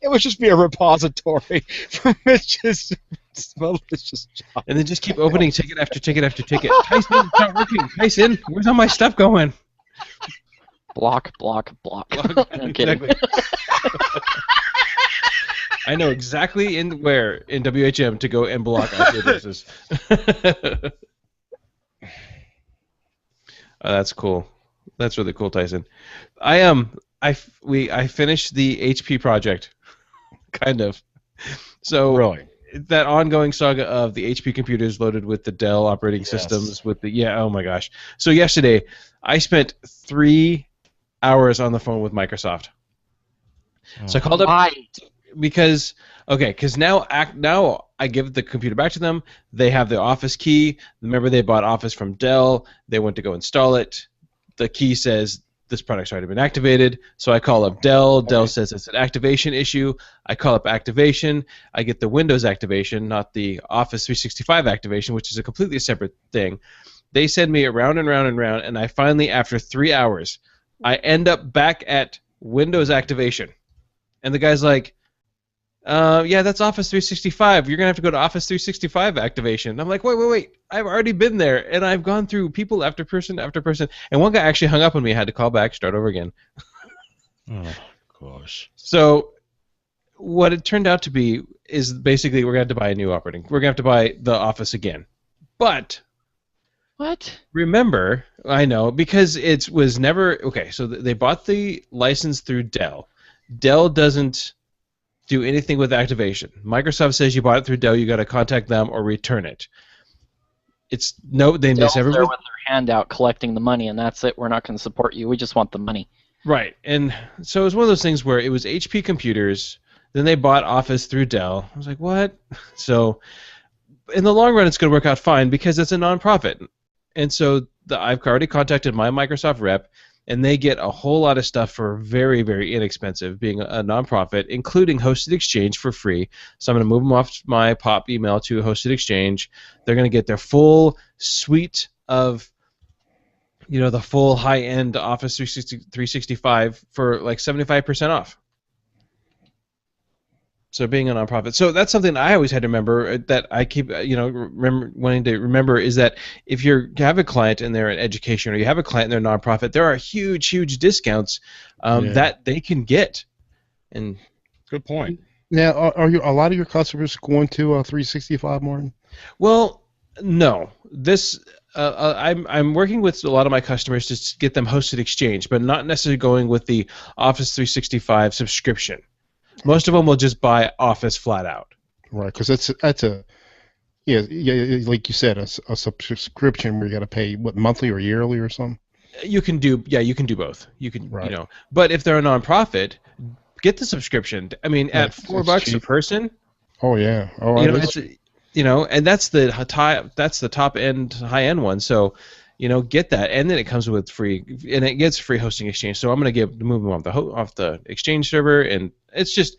D: It would just be a repository for Mitch's malicious job.
A: And then just keep opening ticket after ticket after ticket. Tyson, it's not working. Tyson, where's all my stuff going?
C: Block. I'm kidding.
A: I know exactly where in WHM to go and block IP addresses. That's cool. That's really cool, Tyson. I finished the HP project, kind of. So
D: really,
A: that ongoing saga of the HP computers loaded with the Dell operating
D: Yes.
A: systems with the oh my gosh. So yesterday I spent 3 hours on the phone with Microsoft. So I called up
C: Why?
A: because now I give the computer back to them. They have the Office key. Remember, they bought Office from Dell. They went to go install it. The key says this product's already been activated. So I call up Dell. Dell says it's an activation issue. I call up activation. I get the Windows activation, not the Office 365 activation, which is a completely separate thing. They send me around and round and round, and I finally, after 3 hours, I end up back at Windows activation. And the guy's like, yeah, that's Office 365. You're going to have to go to Office 365 activation. I'm like, wait. I've already been there, and I've gone through people after person after person. And one guy actually hung up on me. I had to call back, start over again.
D: Oh, gosh.
A: So what it turned out to be is basically we're going to have to buy a new operating. We're going to have to buy the Office again. But
C: What?
A: remember, I know, because it was never... Okay, so they bought the license through Dell. Dell doesn't do anything with activation. Microsoft says you bought it through Dell, you got to contact them or return it. They miss
C: Dell's
A: everyone.
C: there with their hand out collecting the money, and that's it. We're not going to support you. We just want the money.
A: Right, and so it was one of those things where it was HP computers, then they bought Office through Dell. I was like, what? So in the long run, it's going to work out fine because it's a nonprofit. And so I've already contacted my Microsoft rep, and they get a whole lot of stuff for very, very inexpensive, being a nonprofit, including Hosted Exchange for free. So I'm going to move them off my POP email to Hosted Exchange. They're going to get their full suite of, the full high-end Office 365 for like 75% off. So being a nonprofit. So that's something I always had to remember that I keep, wanting to remember is that if you have a client and they're in education or you have a client and they're a nonprofit, there are huge, huge discounts that they can get. And
D: good point.
B: Now, are a lot of your customers going to 365, Martin?
A: Well, no. I'm working with a lot of my customers to get them Hosted Exchange, but not necessarily going with the Office 365 subscription. Most of them will just buy Office flat out.
B: Right, because that's a like you said, a subscription where you got to pay monthly or yearly or something.
A: You can do both. You can
B: Right.
A: but if they're a nonprofit, get the subscription. I mean, at $4 a person.
B: Oh yeah,
A: and that's the top end, high end one. So, get that, and then it comes with free, and it gets free hosting exchange. So I'm going to move them off the exchange server, and it's just,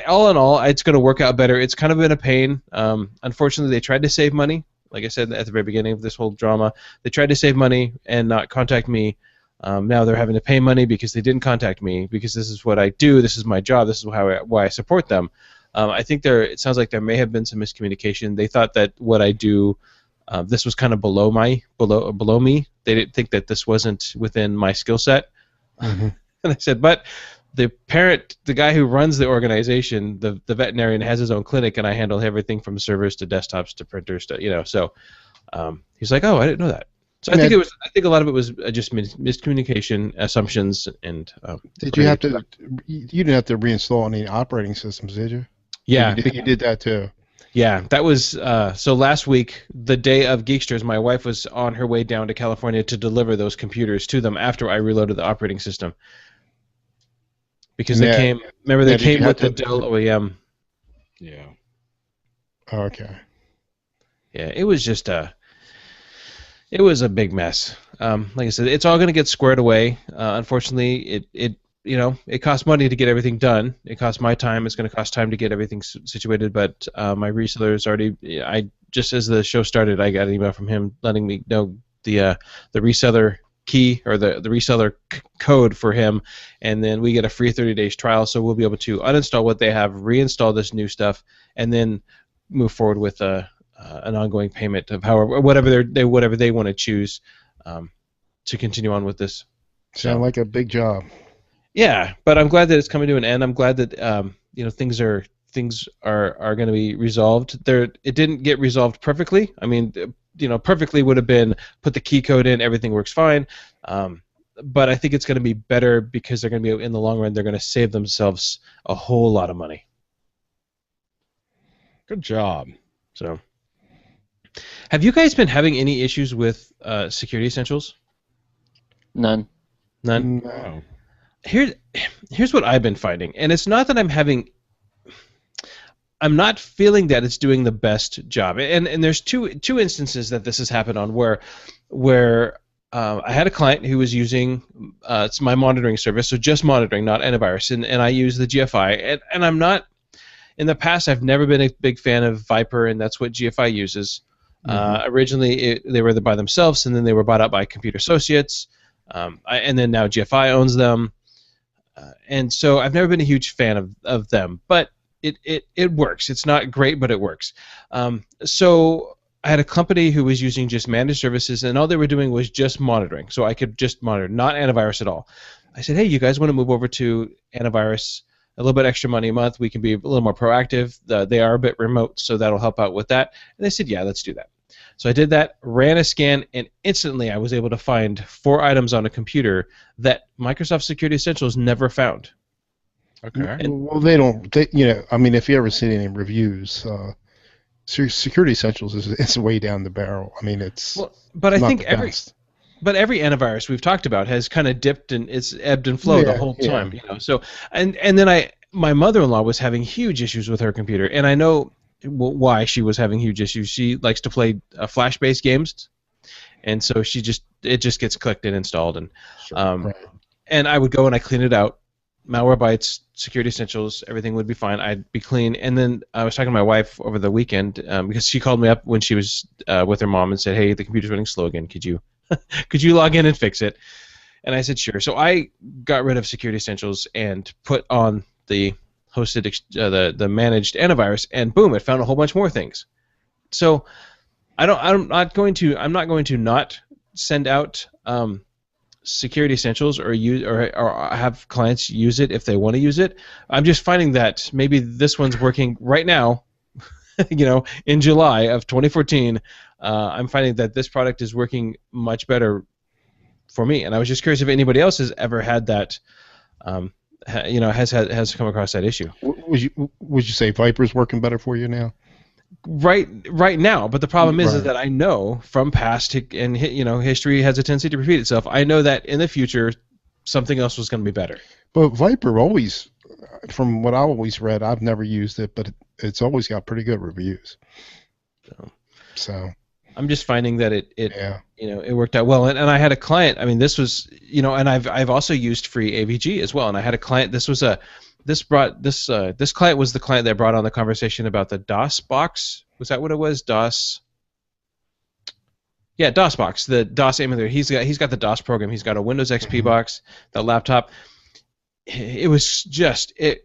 A: all in all, it's going to work out better. It's kind of been a pain. Unfortunately, they tried to save money. Like I said at the very beginning of this whole drama, they tried to save money and not contact me. Now they're having to pay money because they didn't contact me, because this is what I do. This is my job. This is why I support them. I think it sounds like there may have been some miscommunication. They thought that what I do, this was kind of below me. They didn't think that this wasn't within my skill set.
B: Mm-hmm.
A: And I said, but the guy who runs the organization, the veterinarian, has his own clinic, and I handle everything from servers to desktops to printers to So he's like, oh, I didn't know that. So I think a lot of it was just miscommunication, assumptions, and.
B: Did you have to? You didn't have to reinstall any operating systems, did you?
A: Yeah,
B: you did that too.
A: Yeah, that was so last week, the day of Geeksters, my wife was on her way down to California to deliver those computers to them after I reloaded the operating system. Because they came with the Dell OEM.
D: Yeah.
B: Okay.
A: Yeah, it was just it was a big mess. Like I said, it's all going to get squared away. Unfortunately, it costs money to get everything done. It costs my time. It's going to cost time to get everything situated. But my reseller's already. Just as the show started, I got an email from him letting me know the reseller key or the reseller code for him, and then we get a free 30 days trial. So we'll be able to uninstall what they have, reinstall this new stuff, and then move forward with an ongoing payment of whatever they want to choose to continue on with this.
B: Sound like a big job.
A: Yeah, but I'm glad that it's coming to an end. I'm glad that things are going to be resolved. It didn't get resolved perfectly. I mean, perfectly would have been put the key code in, everything works fine. But I think it's going to be better because they're going to be, in the long run, they're going to save themselves a whole lot of money.
D: Good job.
A: So, have you guys been having any issues with Security Essentials?
C: None.
A: None.
B: No.
A: Here's what I've been finding, and it's not that I'm not feeling that it's doing the best job. And there's two instances that this has happened on where I had a client who was using it's my monitoring service, so just monitoring, not antivirus, and I use the GFI, and I'm not. In the past, I've never been a big fan of Viper, and that's what GFI uses. Originally, they were by themselves, and then they were bought out by Computer Associates, and then now GFI owns them. And so I've never been a huge fan of them, but it works. It's not great, but it works. So I had a company who was using just managed services, and all they were doing was just monitoring. So I could just monitor, not antivirus at all. I said, hey, you guys want to move over to antivirus? A little bit extra money a month. We can be a little more proactive. They are a bit remote, so that'll help out with that. And they said, yeah, let's do that. So I did that, ran a scan, and instantly I was able to find 4 items on a computer that Microsoft Security Essentials never found.
D: Okay.
B: Well, they don't. I mean, if you ever see any reviews, Security Essentials is way down the barrel. I mean, it's.
A: Well, but I
B: not
A: think
B: the
A: every
B: best.
A: but every antivirus we've talked about has kind of dipped and it's ebbed and flowed the whole time, you know. So and then my mother-in-law was having huge issues with her computer, and I know why she was having huge issues. She likes to play flash-based games, and so it just gets clicked and installed, and
B: Right.
A: and I would go and I clean it out. Malwarebytes, Security Essentials, everything would be fine. I'd be clean. And then I was talking to my wife over the weekend because she called me up when she was with her mom and said, hey, the computer's running slow again. Could you log in and fix it? And I said, sure. So I got rid of Security Essentials and put on the hosted, the managed antivirus, and boom, it found a whole bunch more things. So I'm not going to not send out Security Essentials or have clients use it if they want to use it. I'm just finding that maybe this one's working right now, in July of 2014. I'm finding that this product is working much better for me, and I was just curious if anybody else has ever had that, has come across that issue.
B: Would you say Viper's working better for you now?
A: Right now, but the problem is
B: Right.
A: that I know from past and history has a tendency to repeat itself. I know that in the future something else was going to be better.
B: But Viper always, from what I always read, I've never used it, but it's always got pretty good reviews. So
A: I'm just finding that it
B: yeah.
A: it worked out well. And I had a client. I mean, this was and I've also used free AVG as well. And I had a client. This client was the client that brought on the conversation about the DOS box. Was that what it was? DOS. Yeah, DOS box. The DOS emulator. He's got the DOS program. He's got a Windows XP box. The laptop. It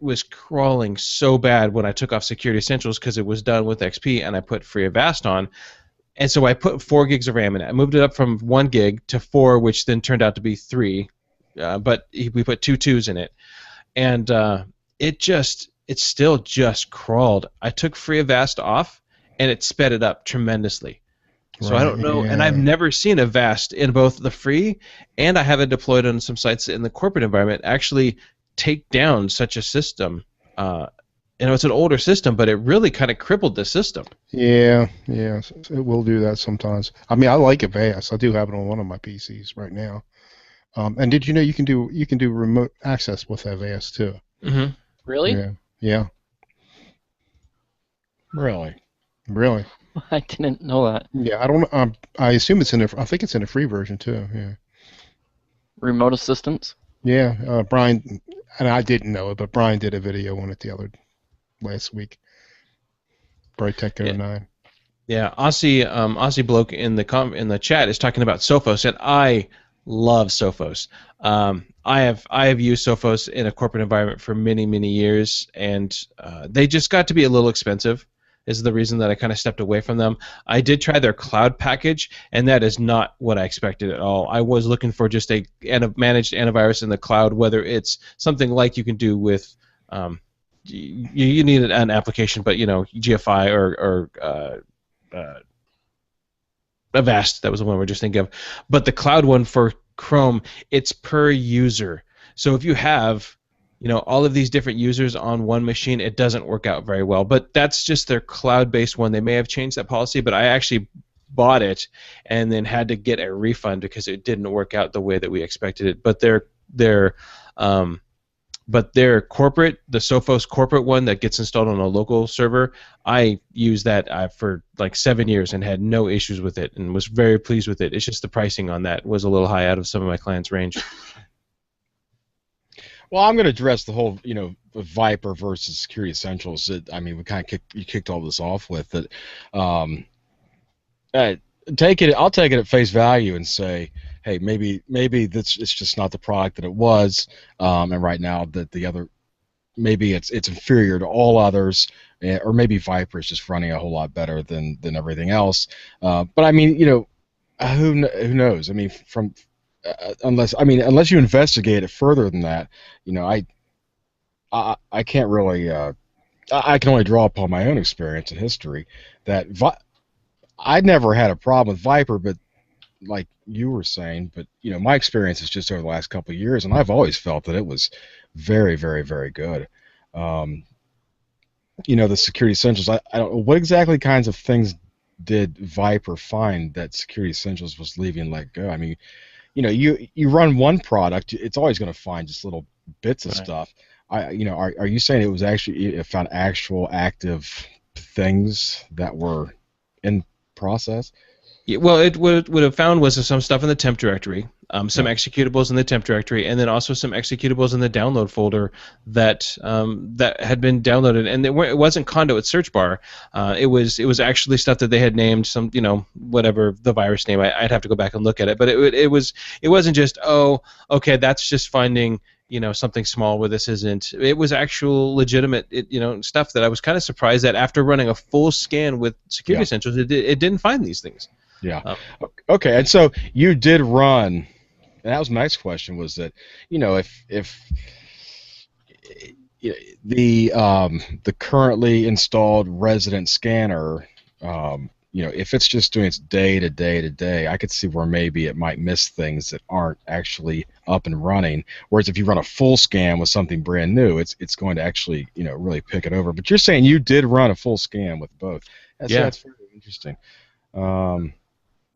A: was crawling so bad when I took off Security Essentials because it was done with XP, and I put FreeAvast on. And so I put 4 gigs of RAM in it. I moved it up from 1 gig to 4, which then turned out to be 3. But we put 2 2s in it. And it still just crawled. I took FreeAvast off, and it sped it up tremendously. So I don't know, and I've never seen Avast in both the free, and I have it deployed on some sites in the corporate environment actually take down such a system. It's an older system, but it really kind of crippled the system.
B: Yeah, it will do that sometimes. I mean, I like Avast. I do have it on one of my PCs right now. And did you know you can do remote access with Avast too?
A: Mm-hmm.
C: Really?
B: Yeah.
D: Really?
B: Really?
C: I didn't know that.
B: Yeah, I don't. I assume it's in I think it's in a free version too. Yeah.
C: Remote assistance?
B: Yeah. Brian, and I didn't know it, but Brian did a video on it last week. Brightech 09.
A: Yeah, Aussie bloke in the chat is talking about Sophos, and I love Sophos. I have used Sophos in a corporate environment for many, many years, and they just got to be a little expensive. Is the reason that I kind of stepped away from them. I did try their cloud package, and that is not what I expected at all. I was looking for just a managed antivirus in the cloud, whether it's something like you can do with you need an application, but GFI or Avast, that was the one we were just thinking of. But the cloud one for Chrome, it's per user. So if you have all of these different users on one machine, it doesn't work out very well. But that's just their cloud-based one. They may have changed that policy, but I actually bought it and then had to get a refund because it didn't work out the way that we expected it. But um, their corporate, the Sophos corporate one that gets installed on a local server, I used that for like 7 years and had no issues with it and was very pleased with it. It's just the pricing on that was a little high out of some of my clients' range.
D: Well, I'm going to address the whole, Viper versus Security Essentials. I mean, we kind of kicked all this off with it. I'll take it at face value and say, hey, maybe it's just not the product that it was, and right now that the other, maybe it's inferior to all others, or maybe Viper is just running a whole lot better than everything else. But I mean, who knows? I mean, unless you investigate it further than that, I can't really. I can only draw upon my own experience and history that I'd never had a problem with Viper, but like you were saying, but my experience is just over the last couple of years, and I've always felt that it was very, very, very good. The Security Essentials. I don't know what exactly kinds of things did Viper find that Security Essentials was leaving let go. I mean, you run one product, it's always going to find just little bits of stuff. Are you saying it found actual active things that were in process?
A: Yeah, well, it would have found was some stuff in the temp directory, some executables in the temp directory, and then also some executables in the download folder that had been downloaded. And it wasn't conduit search bar. It was actually stuff that they had named some, whatever the virus name. I'd have to go back and look at it, but it wasn't just, oh, okay, that's just finding something small where this isn't. It was actual legitimate stuff that I was kind of surprised that after running a full scan with Security Essentials, it didn't find these things.
D: Yeah. Okay, and so you did run, and that was my next question, was that if the currently installed resident scanner, if it's just doing its day to day, I could see where maybe it might miss things that aren't actually up and running. Whereas if you run a full scan with something brand new, it's going to actually really pick it over. But you're saying you did run a full scan with both. That's very interesting.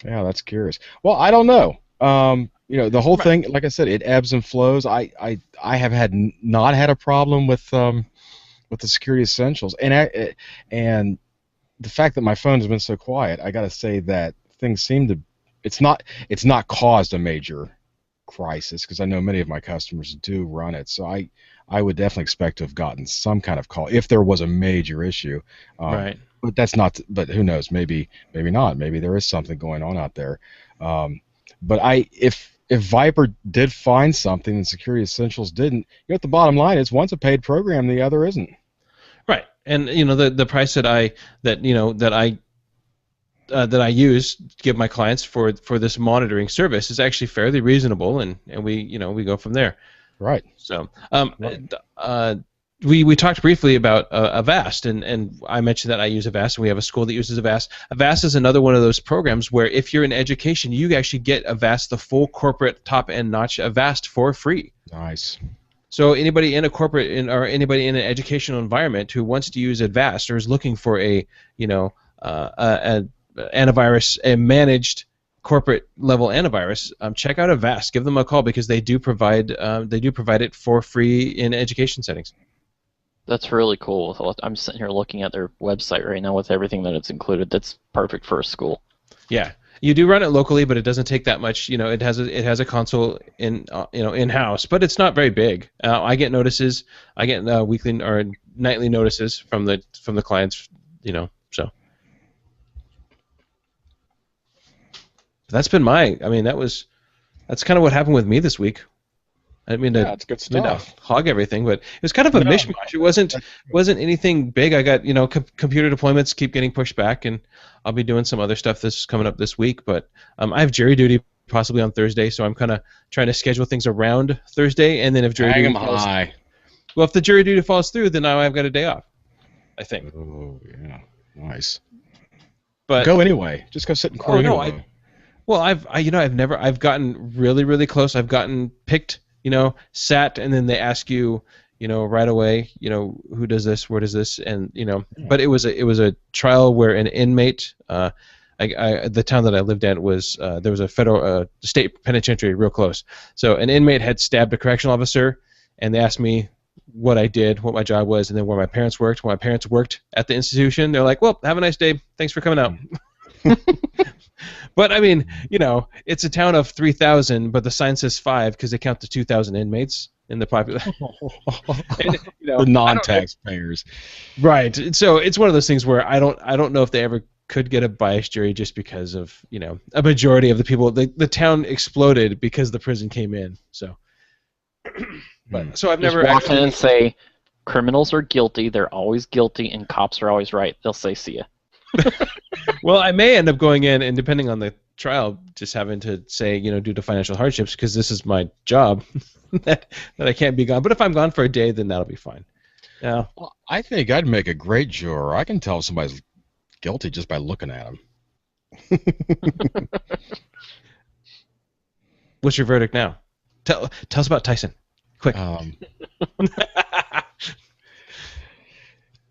D: Yeah, that's curious. Well, I don't know. The whole thing, like I said, it ebbs and flows. I have not had a problem with the Security Essentials, and the fact that my phone has been so quiet, I got to say that things seem to. It's not caused a major crisis, because I know many of my customers do run it. So I would definitely expect to have gotten some kind of call if there was a major issue.
A: Right.
D: But that's not. But who knows? Maybe not. Maybe there is something going on out there. But if Viper did find something and Security Essentials didn't, what the bottom line is: one's a paid program, the other isn't.
A: Right. And the price that I use to give my clients for this monitoring service is actually fairly reasonable, and we go from there.
D: Right.
A: So
D: Right.
A: We talked briefly about Avast, and I mentioned that I use Avast, and we have a school that uses Avast. Avast is another one of those programs where if you're in education, you actually get Avast, the full corporate top-end notch Avast, for free.
D: Nice.
A: So anybody in a corporate or anybody in an educational environment who wants to use Avast or is looking for a antivirus, a managed corporate level antivirus, check out Avast. Give them a call because they do provide it for free in education settings.
C: That's really cool. I'm sitting here looking at their website right now with everything that it's included. That's perfect for a school.
A: Yeah, you do run it locally, but it doesn't take that much. It has a console in house, but it's not very big. I get notices. I get weekly or nightly notices from the clients. So that's been that's kind of what happened with me this week. I mean,
D: that's good stuff.
A: Hog everything, but it was kind of a mishmash. It wasn't anything big. I got computer deployments keep getting pushed back, and I'll be doing some other stuff that's coming up this week. But I have jury duty possibly on Thursday, so I'm kind of trying to schedule things around Thursday, and then if jury duty if the jury duty falls through, then now I've got a day off, I think.
D: Oh yeah, nice.
A: But
D: go anyway. Just go sit and cry.
A: I've gotten really, really close. I've gotten picked. Sat, and then they ask you, right away, who does this, where does this, and but it was a trial where an inmate, the town that I lived at was there was a federal state penitentiary real close, so an inmate had stabbed a correctional officer, and they asked me what I did, what my job was, and then where my parents worked. When my parents worked at the institution, they're like, "Well, have a nice day. Thanks for coming out." But I mean, it's a town of 3,000, but the sign says 5 because they count the 2,000 inmates in the population.
D: The non-taxpayers.
A: Right. So it's one of those things where I don't know if they ever could get a biased jury just because of a majority of the people. The town exploded because the prison came in. So, but so I've
C: Just
A: never
C: walk in and say, criminals are guilty. They're always guilty, and cops are always right. They'll say, "See ya."
A: Well, I may end up going in, and depending on the trial, just having to say, due to financial hardships, because this is my job, that I can't be gone. But if I'm gone for a day, then that'll be fine. Yeah.
D: Well, I think I'd make a great juror. I can tell if somebody's guilty just by looking at them.
A: What's your verdict now? Tell us about Tyson. Quick.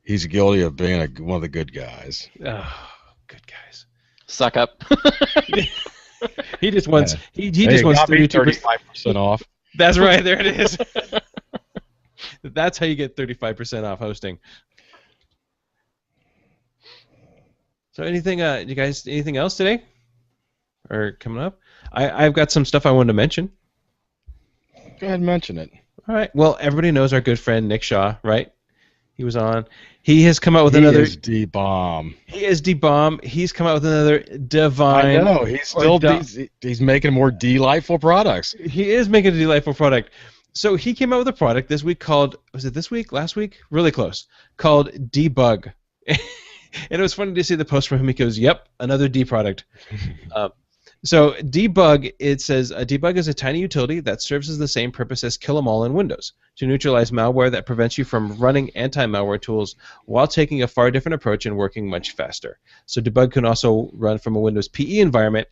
D: He's guilty of being one of the good guys.
A: Oh, good guys.
C: Suck up.
A: He just wants. He just wants
D: 35% off.
A: That's right. There it is. That's how you get 35% off hosting. So anything, you guys, anything else today, or coming up? I've got some stuff I wanted to mention.
D: Go ahead and mention it.
A: All right. Well, everybody knows our good friend Nick Shaw, right? He was on. He has come out with another.
D: He is D-bomb.
A: He is D-bomb. He's come out with another Divine.
D: I know. He's still he's making more delightful products.
A: He is making a delightful product. So he came out with a product this week called, was it this week? Last week? Really close. Called Debug. And it was funny to see the post from him. He goes, "Yep, another D product." So Debug, it says, Debug is a tiny utility that serves as the same purpose as Kill 'em All in Windows, to neutralize malware that prevents you from running anti-malware tools while taking a far different approach and working much faster. So Debug can also run from a Windows PE environment.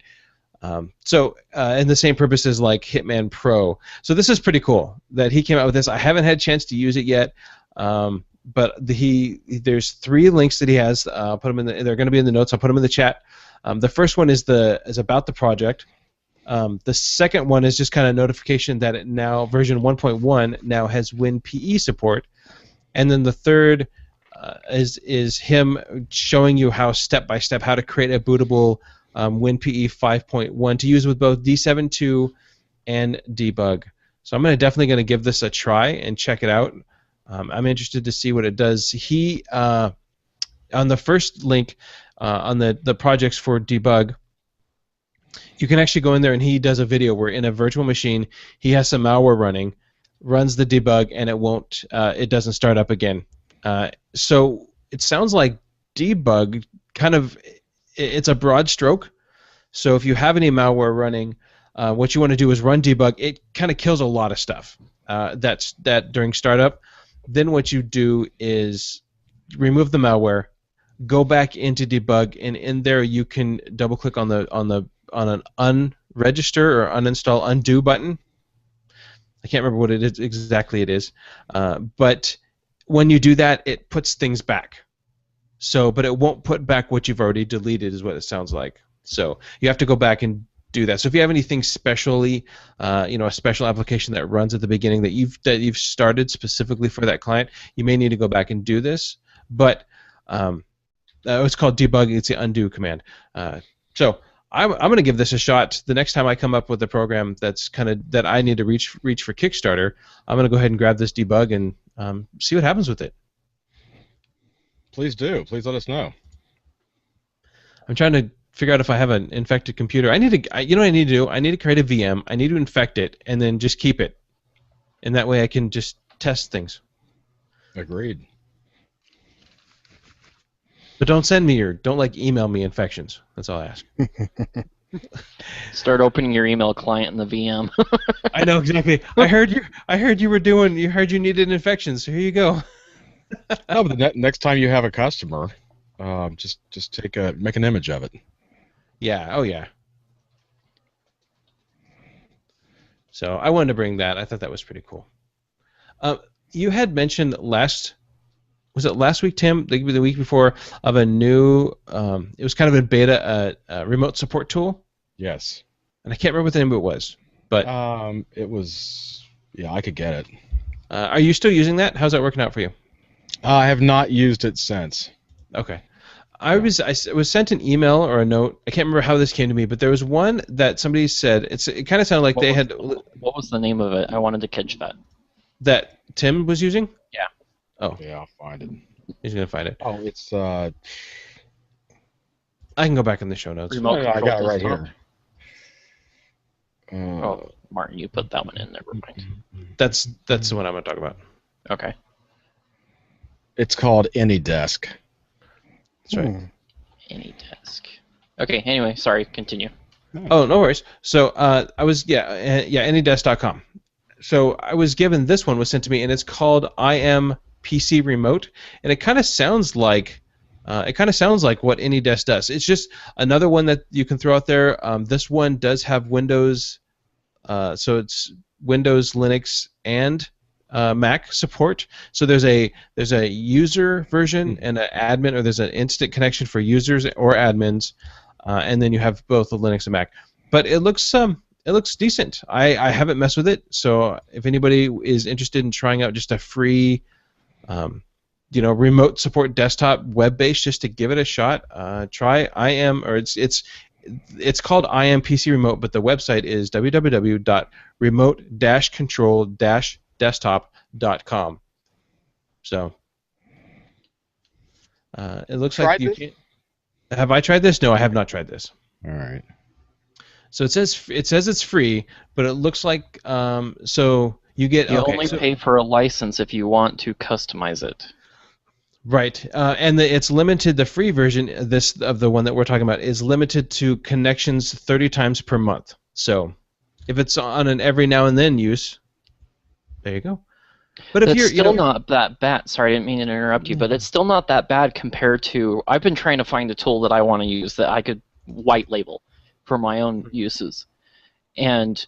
A: And the same purpose is like Hitman Pro. So this is pretty cool that he came out with this. I haven't had a chance to use it yet. But there's 3 links that he has. I'll put them they're going to be in the notes. I'll put them in the chat. The first one is about the project. The second one is just kind of notification that it now version 1.1 now has WinPE support, and then the third is him showing you how step by step how to create a bootable WinPE 5.1 to use with both D7.2 and Debug. So I'm definitely going to give this a try and check it out. I'm interested to see what it does. He on the first link on the projects for Debug, you can actually go in there and he does a video where in a virtual machine he has some malware running, runs the debug, and it doesn't start up again. So it sounds like Debug it's a broad stroke. So if you have any malware running, what you want to do is run Debug. It kind of kills a lot of stuff that during startup. Then what you do is remove the malware, go back into Debug, and in there you can double click on an unregister or uninstall undo button. I can't remember what it is exactly. But when you do that, it puts things back. So, but it won't put back what you've already deleted, is what it sounds like. So you have to go back and do that. So if you have anything specially, a special application that runs at the beginning that you've started specifically for that client, you may need to go back and do this. But it's called Debug. It's the undo command. So I'm going to give this a shot. The next time I come up with a program that I need to reach for Kickstarter, I'm going to go ahead and grab this Debug and see what happens with it.
D: Please do. Please let us know.
A: I'm trying to figure out if I have an infected computer. You know what I need to do? I need to create a VM. I need to infect it and then just keep it. And that way I can just test things.
D: Agreed.
A: But don't email me infections. That's all I ask.
C: Start opening your email client in the VM.
A: I know exactly. I heard you needed infections, so here you go.
D: No, but the next time you have a customer, just make an image of it.
A: Yeah. Oh yeah. So I wanted to bring that. I thought that was pretty cool. you had mentioned was it last week, Tim? The week before, of a new, it was kind of a beta, remote support tool,
D: Yes.
A: and I can't remember what the name of it was. But
D: It was. Yeah, I could get it.
A: are you still using that? How's that working out for you?
D: I have not used it since.
A: Okay. I was sent an email or a note. I can't remember how this came to me, but there was one that somebody said. It kind of sounded like they had
C: What was the name of it? I wanted to catch that.
A: that Tim was using.
C: Yeah.
A: Oh,
D: Yeah, I'll find it.
A: he's gonna find it.
D: Oh, it's
A: I can go back in the show notes.
C: Remote
D: I
C: control
D: got it right
C: desktop.
D: here.
C: Oh, Martin, you put that one in. Never mind.
A: That's the one I'm gonna talk about.
C: Okay.
D: It's called AnyDesk.
A: That's right.
C: AnyDesk. Okay. Anyway, sorry. Continue.
A: Oh, no worries. So I was anydesk.com. So I was given this one was sent to me, and it's called I Am PC Remote, and it kind of sounds like what AnyDesk does. It's just another one that you can throw out there. This one does have Windows, so it's Windows, Linux, and Mac support. So there's a user version and an admin, or there's an instant connection for users or admins, and then you have both the Linux and Mac. But it looks decent. I haven't messed with it, so if anybody is interested in trying out just a free, remote support desktop web-based, just to give it a shot, try it's called I Am PC Remote, but the website is www.remote-control-desktop.com. So it looks like you can. Have I tried this? No, I have not tried this.
D: All right.
A: So it says it's free, but it looks like so you get
C: pay for a license if you want to customize it.
A: Right, and it's limited. The free version, of the one that we're talking about, is limited to connections 30 times per month. So if it's on an every now and then use, there you go. But if
C: it's
A: you're
C: still not that bad. Sorry, I didn't mean to interrupt you, but it's still not that bad compared to. I've been trying to find a tool that I want to use that I could white label for my own uses, and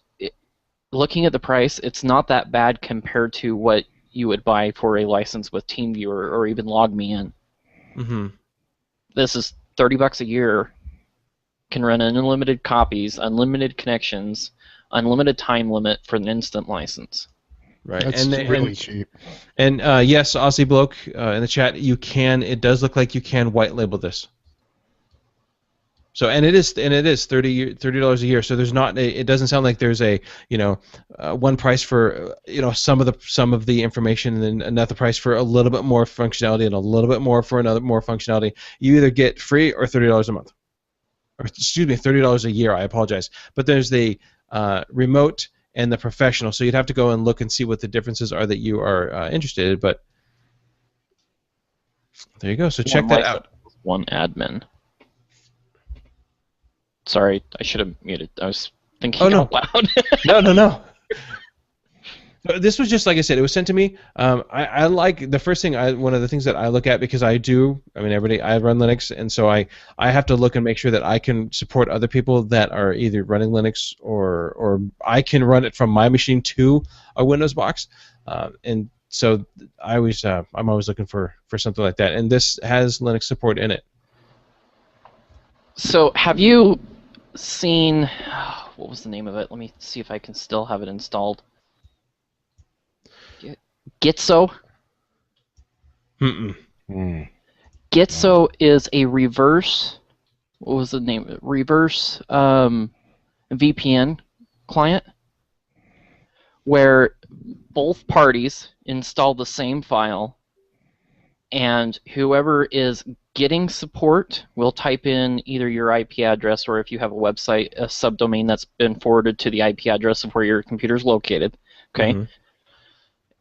C: looking at the price, it's not that bad compared to what you would buy for a license with TeamViewer or even LogMeIn.
A: Mm-hmm.
C: This is $30 a year. Can run unlimited copies, unlimited connections, unlimited time limit for an instant license.
A: Right,
B: That's really cheap.
A: And yes, Aussie Bloke in the chat, you can. It does look like you can white label this. So and it is $30 a year. So there's not. It doesn't sound like there's a one price for some of the information, and then another price for a little bit more functionality, and a little bit more for another more functionality. You either get free or $30 a month, or excuse me, $30 a year. I apologize. But there's the remote and the professional. So you'd have to go and look and see what the differences are that you are interested in. But there you go. So check that out.
C: One admin. Sorry, I should have muted. I was thinking out loud.
A: No. So this was just like I said. It was sent to me. I like the first thing. One of the things that I look at, because I run Linux, and so I have to look and make sure that I can support other people that are either running Linux or I can run it from my machine to a Windows box. And so I'm always looking for something like that. And this has Linux support in it.
C: So have you seen, what was the name of it? Let me see if I can still have it installed. Gitso? Gitso is a reverse, what was the name? Reverse VPN client where both parties install the same file, and whoever is getting support will type in either your IP address, or if you have a website, a subdomain that's been forwarded to the IP address of where your computer is located. Okay. Mm-hmm.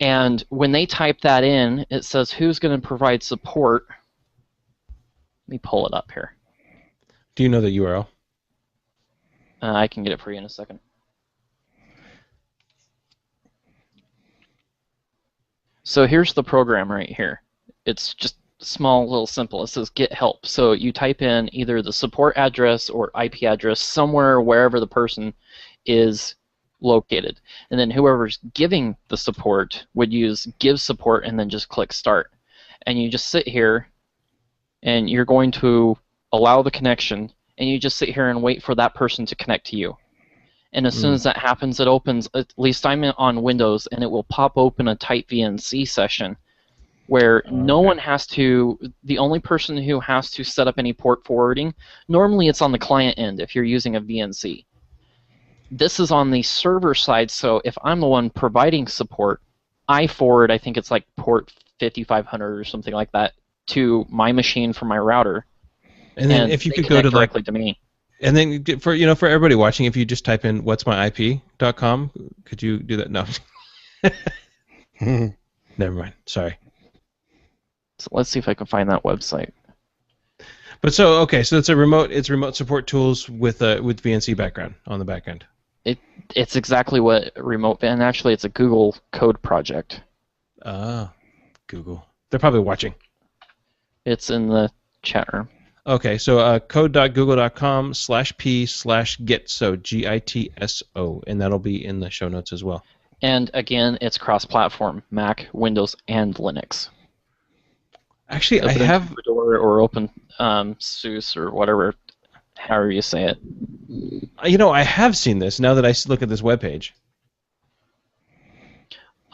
C: And when they type that in, it says who's going to provide support. Let me pull it up here.
A: Do you know the URL?
C: I can get it for you in a second. So here's the program right here. It's just small, little simple. It says get help. So you type in either the support address or IP address somewhere, wherever the person is located. And then whoever's giving the support would use give support and then just click start. And you just sit here and you're going to allow the connection, and you just sit here and wait for that person to connect to you. And as soon as that happens, it opens, at least I'm on Windows, and it will pop open a type VNC session where no one has to, the only person who has to set up any port forwarding, normally it's on the client end if you're using a VNC. This is on the server side, so if I'm the one providing support, I forward, I think it's like port 5500 or something like that, to my machine from my router.
A: And then if you could go to
C: directly to me.
A: And then for for everybody watching, if you just type in what'smyip.com, could you do that? No. Never mind. Sorry.
C: So let's see if I can find that website.
A: But so okay, so it's remote support tools with VNC background on the back end.
C: It's exactly what remote, and actually it's a Google code project.
A: Google. They're probably watching.
C: It's in the chat room.
A: Okay, so code.google.com/p/gitso, GITSO, and that'll be in the show notes as well.
C: And again, it's cross-platform, Mac, Windows, and Linux.
A: Actually, I have
C: Fedora or OpenSUSE or whatever, however you say it.
A: I have seen this now that I look at this webpage.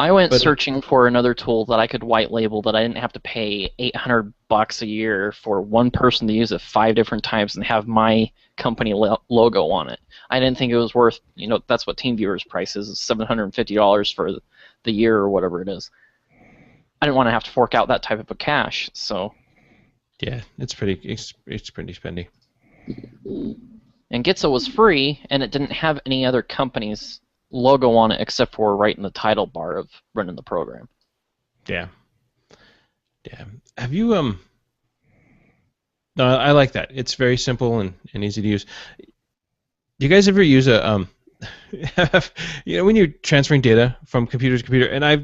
C: I went searching for another tool that I could white label that I didn't have to pay $800 a year for one person to use it 5 different times and have my company logo on it. I didn't think it was worth, that's what TeamViewer's price is $750 for the year or whatever it is. I didn't want to have to fork out that type of a cash, so.
A: Yeah, it's pretty spendy.
C: And Gitso was free, and it didn't have any other companies' logo on it except for right in the title bar of running the program.
A: Yeah. Have you No, I like that. It's very simple and easy to use. Do you guys ever use a when you're transferring data from computer to computer, and I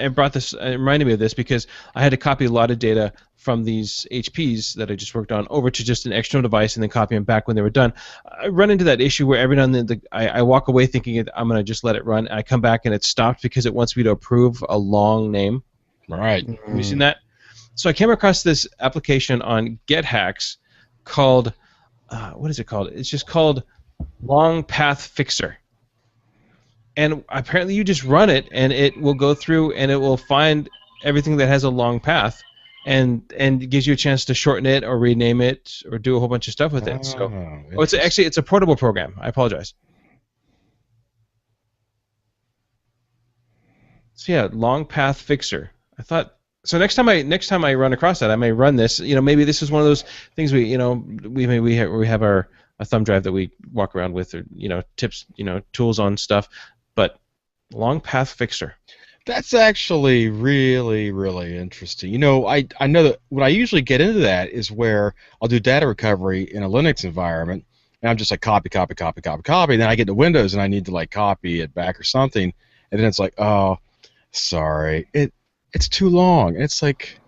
A: brought this, it reminded me of this because I had to copy a lot of data from these HPs that I just worked on over to just an external device and then copy them back when they were done. I run into that issue where every now and then I walk away thinking I'm going to just let it run, and I come back and it's stopped because it wants me to approve a long name.
D: Right.
A: Have you seen that? So I came across this application on GetHacks called, what is it called? It's just called Long Path Fixer. And apparently you just run it and it will go through and it will find everything that has a long path and it gives you a chance to shorten it or rename it or do a whole bunch of stuff with it. So it's a portable program. I apologize. So yeah, Long Path Fixer. I thought so. Next time I run across that, I may run this. Maybe this is one of those things we have a thumb drive that we walk around with, or tips, tools on stuff. But Long Path Fixer.
D: That's actually really, really interesting. I know that when I usually get into that is where I'll do data recovery in a Linux environment, and I'm just like copy, and then I get to Windows and I need to like copy it back or something, and then it's like, oh, sorry, it's too long. And it's like,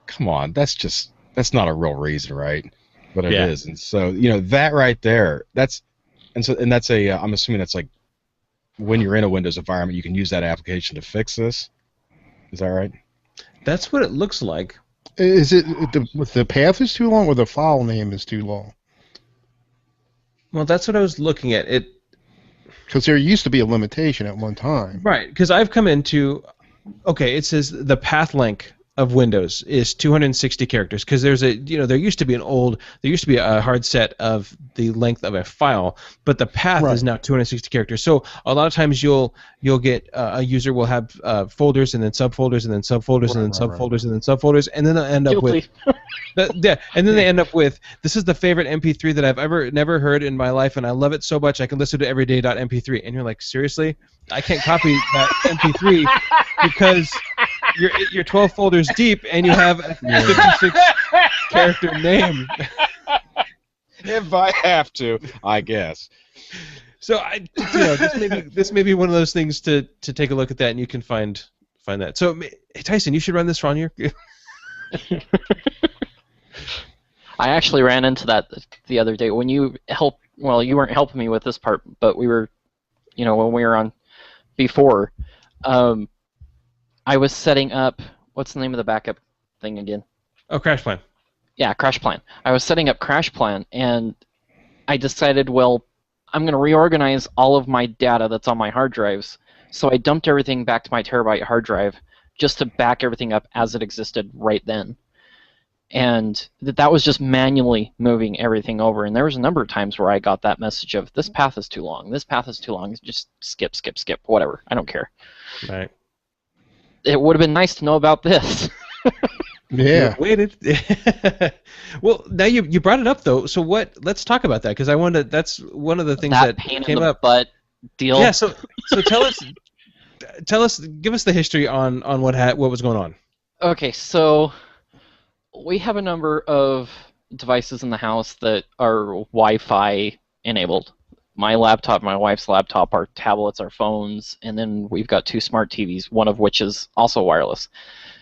D: come on, that's not a real reason, right? But it is, and so that right there, that's I'm assuming that's like when you're in a Windows environment, you can use that application to fix this. Is that right?
A: That's what it looks like.
B: Is it the path is too long or the file name is too long?
A: Well, that's what I was looking at.
B: Because there used to be a limitation at one time.
A: Right, because I've come into, it says the path length of Windows is 260 characters because there used to be a hard set of the length of a file, but the path is now 260 characters. So a lot of times you'll get a user will have folders and then subfolders and then subfolders and then subfolders and then subfolders, and then they'll end up with and then they end up with, this is the favorite MP3 that I've never heard in my life, and I love it so much I can listen to everyday.mp3. And you're like, seriously? I can't copy that MP3 because you're 12 folders deep and you have a 56 character name.
D: If I have to, I guess.
A: So this may be one of those things to take a look at that, and you can find that. So hey, Tyson, you should run this on your.
C: I actually ran into that the other day when you helped. Well, you weren't helping me with this part, but we were when we were on before, I was setting up, what's the name of the backup thing again?
A: Oh, Crash Plan.
C: Yeah, Crash Plan. I was setting up Crash Plan, and I decided, well, I'm going to reorganize all of my data that's on my hard drives. So I dumped everything back to my terabyte hard drive just to back everything up as it existed right then. And that was just manually moving everything over. And there was a number of times where I got that message of, this path is too long, this path is too long, just skip, whatever. I don't care.
A: Right.
C: It would have been nice to know about this.
B: Yeah.
A: Waited. Well, now you brought it up though. So let's talk about that, because I wanted. That's one of the things that
C: pain
A: came
C: in the
A: up.
C: butt deal.
A: Yeah. So tell us, give us the history on what was going on.
C: Okay, so we have a number of devices in the house that are Wi-Fi enabled. My laptop, my wife's laptop, our tablets, our phones, and then we've got 2 smart TVs, one of which is also wireless.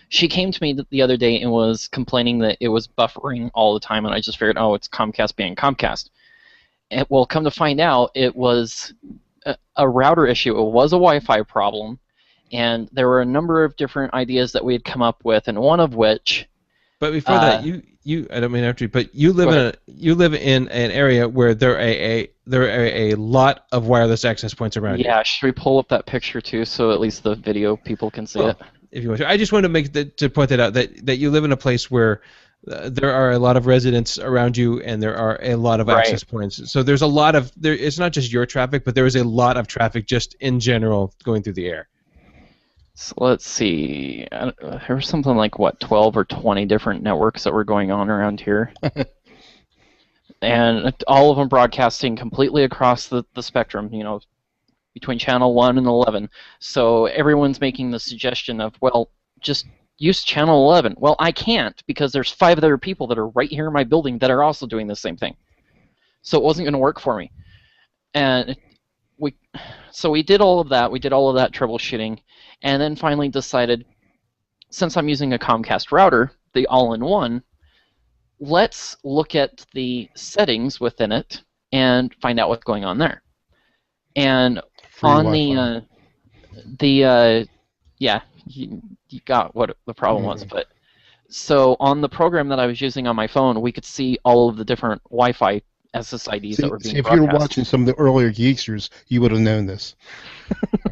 C: She came to me the other day and was complaining that it was buffering all the time, and I just figured, oh, it's Comcast being Comcast. And well, come to find out, it was a router issue. It was a Wi-Fi problem, and there were a number of different ideas that we had come up with, and one of which.
A: But before that, you I don't mean to interrupt you, but you live in an area where there are a lot of wireless access points around you.
C: Yeah, should we pull up that picture too, so at least the video people can see it?
A: If you want to. I just wanted to point that out, that you live in a place where there are a lot of residents around you, and there are a lot of access points. So there's a lot of it's not just your traffic, but there is a lot of traffic just in general going through the air.
C: So let's see. There was something like 12 or 20 different networks that were going on around here, and all of them broadcasting completely across the spectrum. Between channel 1 and 11. So everyone's making the suggestion of, well, just use channel 11. Well, I can't, because there's 5 other people that are right here in my building that are also doing the same thing. So it wasn't going to work for me. And we did all of that. We did all of that troubleshooting, and then finally decided, since I'm using a Comcast router, the all-in-one, let's look at the settings within it and find out what's going on there. And on you got what the problem was, but so on the program that I was using on my phone, we could see all of the different Wi-Fi SSIDs that were being
B: if
C: broadcast.
B: you were watching some of the earlier Geeksters, you would have known this.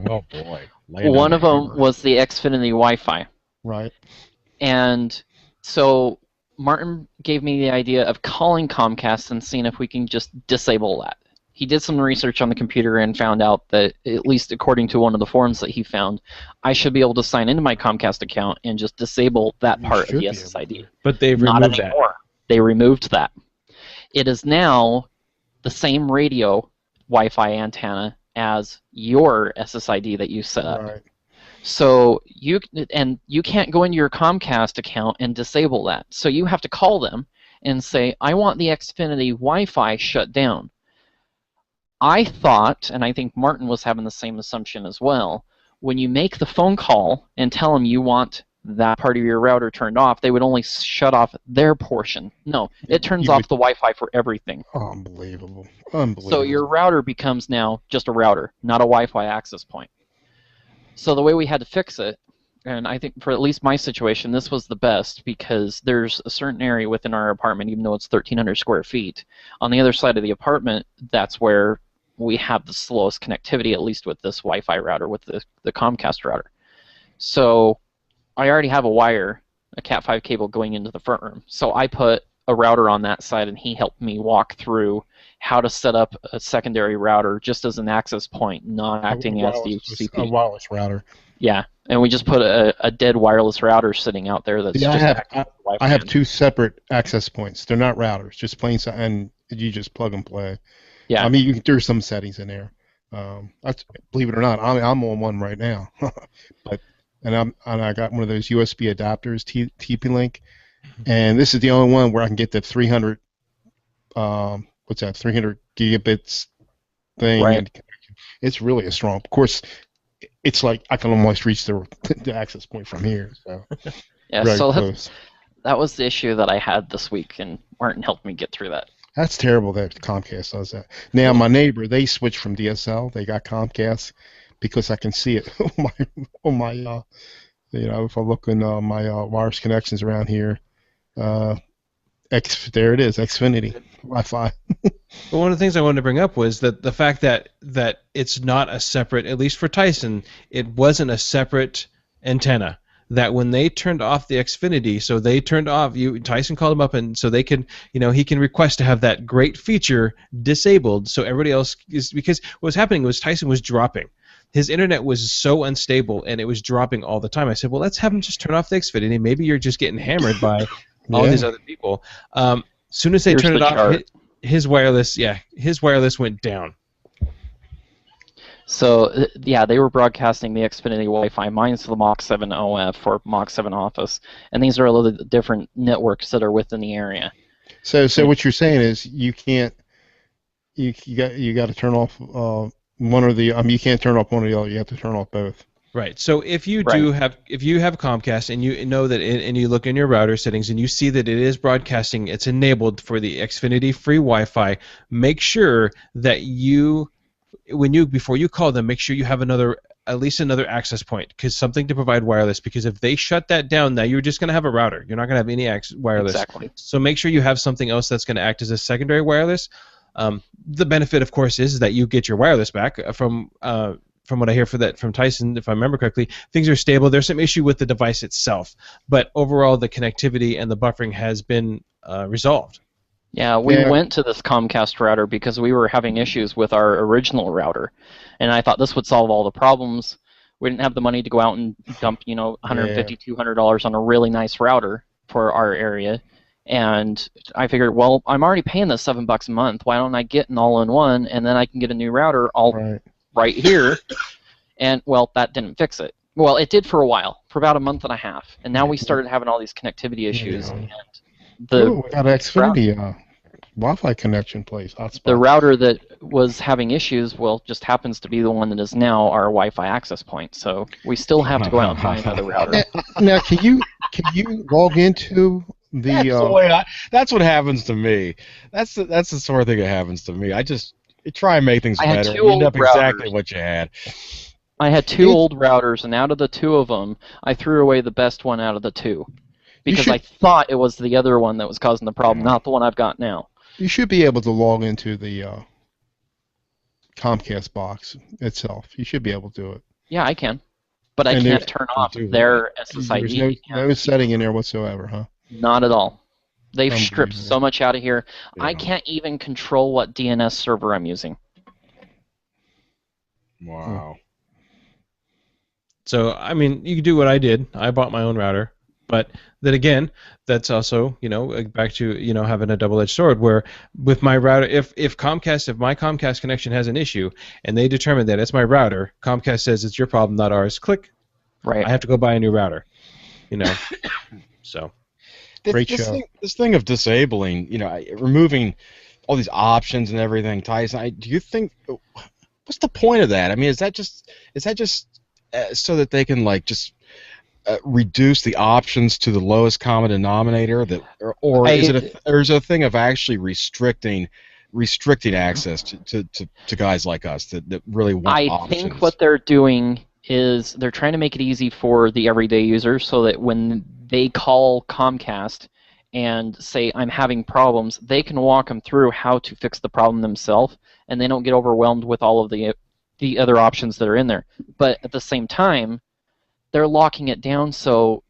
D: Oh boy.
C: One of them was the Xfinity Wi-Fi.
B: Right.
C: And so Martin gave me the idea of calling Comcast and seeing if we can just disable that. He did some research on the computer and found out that, at least according to one of the forums that he found, I should be able to sign into my Comcast account and just disable that part of the SSID.
A: But they've removed that.
C: They removed that. It is now the same radio Wi-Fi antenna as your SSID that you set up.
B: Right.
C: So you can't go into your Comcast account and disable that. So you have to call them and say, I want the Xfinity Wi-Fi shut down. I thought, and I think Martin was having the same assumption as well, when you make the phone call and tell them you want that part of your router turned off, they would only shut off their portion. No, it turns off the Wi-Fi for everything.
B: Unbelievable.
C: So your router becomes now just a router, not a Wi-Fi access point. So the way we had to fix it, and I think for at least my situation, this was the best, because there's a certain area within our apartment, even though it's 1,300 square feet. On the other side of the apartment, that's where we have the slowest connectivity, at least with this Wi-Fi router, with the Comcast router. So I already have a Cat5 cable going into the front room. So I put a router on that side, and he helped me walk through how to set up a secondary router just as an access point, not acting as the CP.
B: A wireless router.
C: Yeah, and we just put a dead wireless router sitting out there that's
B: I have 2 separate access points. They're not routers, just plain, and you just plug and play.
C: Yeah.
B: I mean, there's some settings in there. Believe it or not, I'm on one right now. And I got one of those USB adapters, TP-Link, and this is the only one where I can get the 300. 300 gigabits thing.
C: Right.
B: And it's really a strong. Of course, it's like I can almost reach the access point from here. So
C: yeah. So that was the issue that I had this week, and Martin helped me get through that.
B: That's terrible that Comcast does that. Now, my neighbor, they switched from DSL. They got Comcast because I can see it on my if I look in my wireless connections around here, uh, there it is, Xfinity Wi-Fi.
A: But one of the things I wanted to bring up was that the fact that it's not a separate, at least for Tyson, it wasn't a separate antenna. That when they turned off the Xfinity, so they turned off. Tyson called him up, and so they can, he can request to have that great feature disabled, so everybody else is, because what was happening was Tyson was dropping. His internet was so unstable, and it was dropping all the time. I said, well, let's have him just turn off the Xfinity. Maybe you're just getting hammered by all these other people. Soon as they
C: Here's
A: turned it
C: the
A: off,
C: chart.
A: his wireless went down.
C: So yeah, they were broadcasting the Xfinity Wi-Fi. Mine's the Mach 7 OF or Mach 7 Office, and these are a little different networks that are within the area.
B: So what you're saying is you can't, you got to turn off one or the. You can't turn off one or the other. You have to turn off both.
A: Right. So if you have Comcast and you know that and you look in your router settings and you see that it is broadcasting, it's enabled for the Xfinity free Wi-Fi. Make sure that before you call them, make sure you have at least another access point, because something to provide wireless. Because if they shut that down, now you're just going to have a router. You're not going to have any wireless.
C: Exactly.
A: So make sure you have something else that's going to act as a secondary wireless. The benefit, of course, is that you get your wireless back from what I hear from Tyson, if I remember correctly. Things are stable. There's some issue with the device itself, but overall the connectivity and the buffering has been resolved.
C: Yeah, we went to this Comcast router because we were having issues with our original router, and I thought this would solve all the problems. We didn't have the money to go out and dump, $150, $200 on a really nice router for our area, and I figured, well, I'm already paying this $7 a month. Why don't I get an all-in-one, and then I can get a new router right here? And well, that didn't fix it. Well, it did for a while, for about a month and a half, and now we started having all these connectivity issues. And
B: we got an Xfinity Wi-Fi connection place. Hotspot.
C: The router that was having issues, just happens to be the one that is now our Wi-Fi access point. So we still have to go out and find another router.
B: Now, can you log into the?
D: That's what happens to me. That's the sort of thing that happens to me. You try and make things better. You end up exactly what you had.
C: I had two old routers, and out of the two of them, I threw away the best one out of the two. Because I thought it was the other one that was causing the problem, not the one I've got now.
B: You should be able to log into the Comcast box itself. You should be able to do it.
C: Yeah, I can. But I can't turn off their SSID.
B: There's no setting in there whatsoever, huh?
C: Not at all. They've stripped so much out of here. Yeah. I can't even control what DNS server I'm using.
D: Wow.
A: So, I mean, you can do what I did. I bought my own router. But then again, that's also, back to, having a double-edged sword, where with my router, if my Comcast connection has an issue and they determine that it's my router, Comcast says it's your problem, not ours, click.
C: Right.
A: I have to go buy a new router. So.
D: This thing of disabling, removing all these options and everything, Tyson, do you think, what's the point of that? I mean, is that just so that they can, just reduce the options to the lowest common denominator, or is it a thing of actually restricting access to guys like us that really want options?
C: I think what they're doing is they're trying to make it easy for the everyday user, so that when they call Comcast and say, I'm having problems, they can walk them through how to fix the problem themselves, and they don't get overwhelmed with all of the other options that are in there. But at the same time, they're locking it down, so,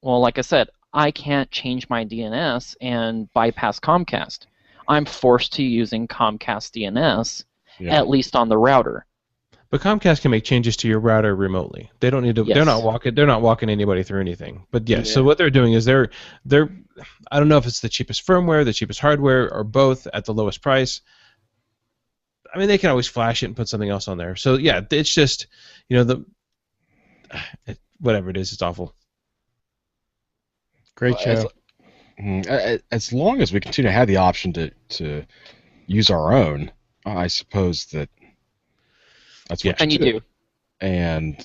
C: well, like I said, I can't change my DNS and bypass Comcast. I'm forced to using Comcast DNS, at least on the router.
A: But Comcast can make changes to your router remotely. They don't need to. Yes. They're not walking anybody through anything. But yes, so what they're doing is they're. I don't know if it's the cheapest firmware, the cheapest hardware, or both at the lowest price. I mean, they can always flash it and put something else on there. So yeah, it's just, whatever it is, it's awful.
B: Great show.
D: As long as we continue to have the option to use our own, I suppose that's what
C: you do.
D: And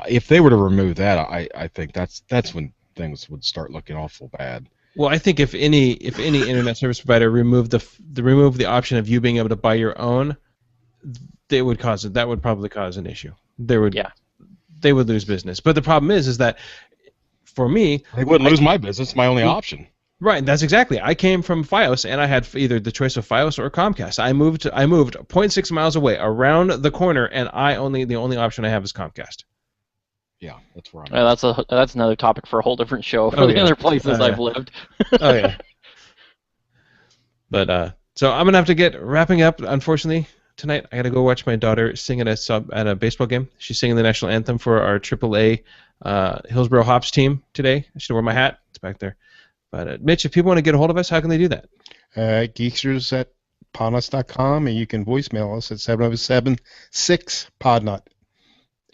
D: if they were to remove that, I think that's when things would start looking awful bad.
A: Well, I think if any internet service provider removed the option of you being able to buy your own, they would cause it. That would probably cause an issue. They would lose business. But the problem is that for me,
D: They wouldn't lose my business. My only option.
A: right. That's exactly. I came from FiOS, and I had either the choice of FiOS or Comcast. I moved zero point 0.6 miles away, around the corner, and the only option I have is Comcast.
D: Yeah, that's where I'm at.
C: That's another topic for a whole different show for the other places I've lived.
A: Oh yeah. But so I'm gonna have to get wrapping up. Unfortunately, tonight I got to go watch my daughter sing at a baseball game. She's singing the national anthem for our AAA Hillsboro Hops team today. I should wear my hat. It's back there. But Mitch, if people want to get a hold of us, how can they do that?
B: Geeksters at podnuts.com, and you can voicemail us at 707-6-podnut.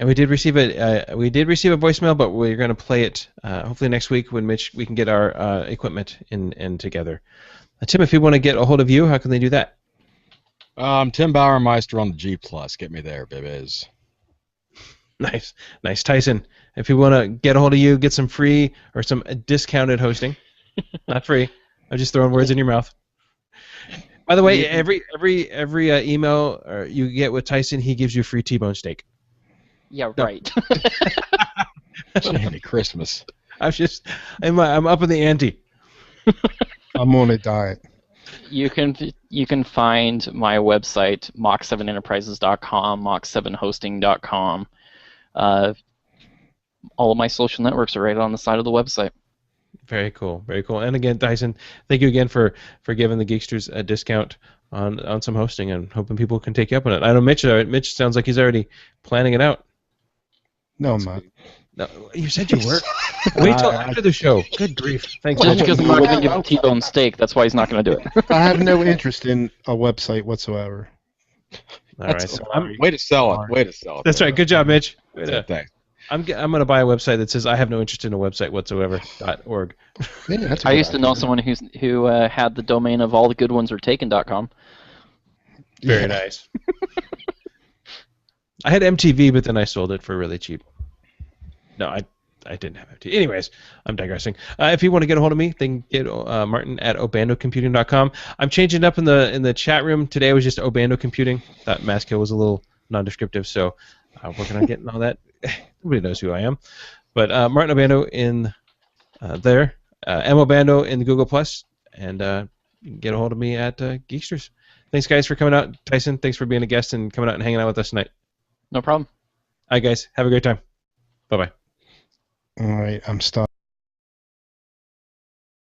A: And we did receive a voicemail, but we're going to play it hopefully next week when we can get our equipment in together. Tim, if people want to get a hold of you, how can they do that?
D: Tim Bauermeister on the G+. Get me there, babies.
A: Nice. Tyson, if people want to get a hold of you, get some free or some discounted hosting. Not free. I'm just throwing words in your mouth. By the way, every email you get with Tyson, he gives you a free T-bone steak.
C: Yeah, right.
D: Merry Christmas.
A: I'm up in the ante.
B: I'm on a diet.
C: You can find my website, mach7enterprises.com, mach7hosting.com. All of my social networks are right on the side of the website.
A: Very cool. And again, Tyson, thank you again for giving the Geeksters a discount on some hosting, and hoping people can take you up on it. I know Mitch sounds like he's already planning it out.
B: No, I'm not.
A: No, you said you were. Wait till after the show. Good grief. Thanks.
C: Just because I'm not going to give him T-bone steak, that's why he's not going to do it.
B: I have no interest in a website whatsoever.
A: All right. So
D: Way to sell it.
A: That's right. Good job, Mitch.
D: Thanks.
A: I'm going to buy a website that says I have no interest in a website whatsoever.org.
B: Yeah,
C: I used to know someone who had the domain of allthegoodonessaretAken.com.
A: Very nice. I had MTV, but then I sold it for really cheap. No, I didn't have MTV. Anyways, I'm digressing. If you want to get a hold of me, then get Martin at obandocomputing.com. I'm changing it up in the chat room. Today was just Obando Computing. Thought Maskill was a little non-descriptive, so working on getting all that. Nobody knows who I am. But Martin Obando in there. M Obando in the Google+. And you can get a hold of me at Geeksters. Thanks, guys, for coming out. Tyson, thanks for being a guest and coming out and hanging out with us tonight.
C: No problem.
A: All right, guys. Have a great time. Bye-bye.
B: All right, I'm stopped.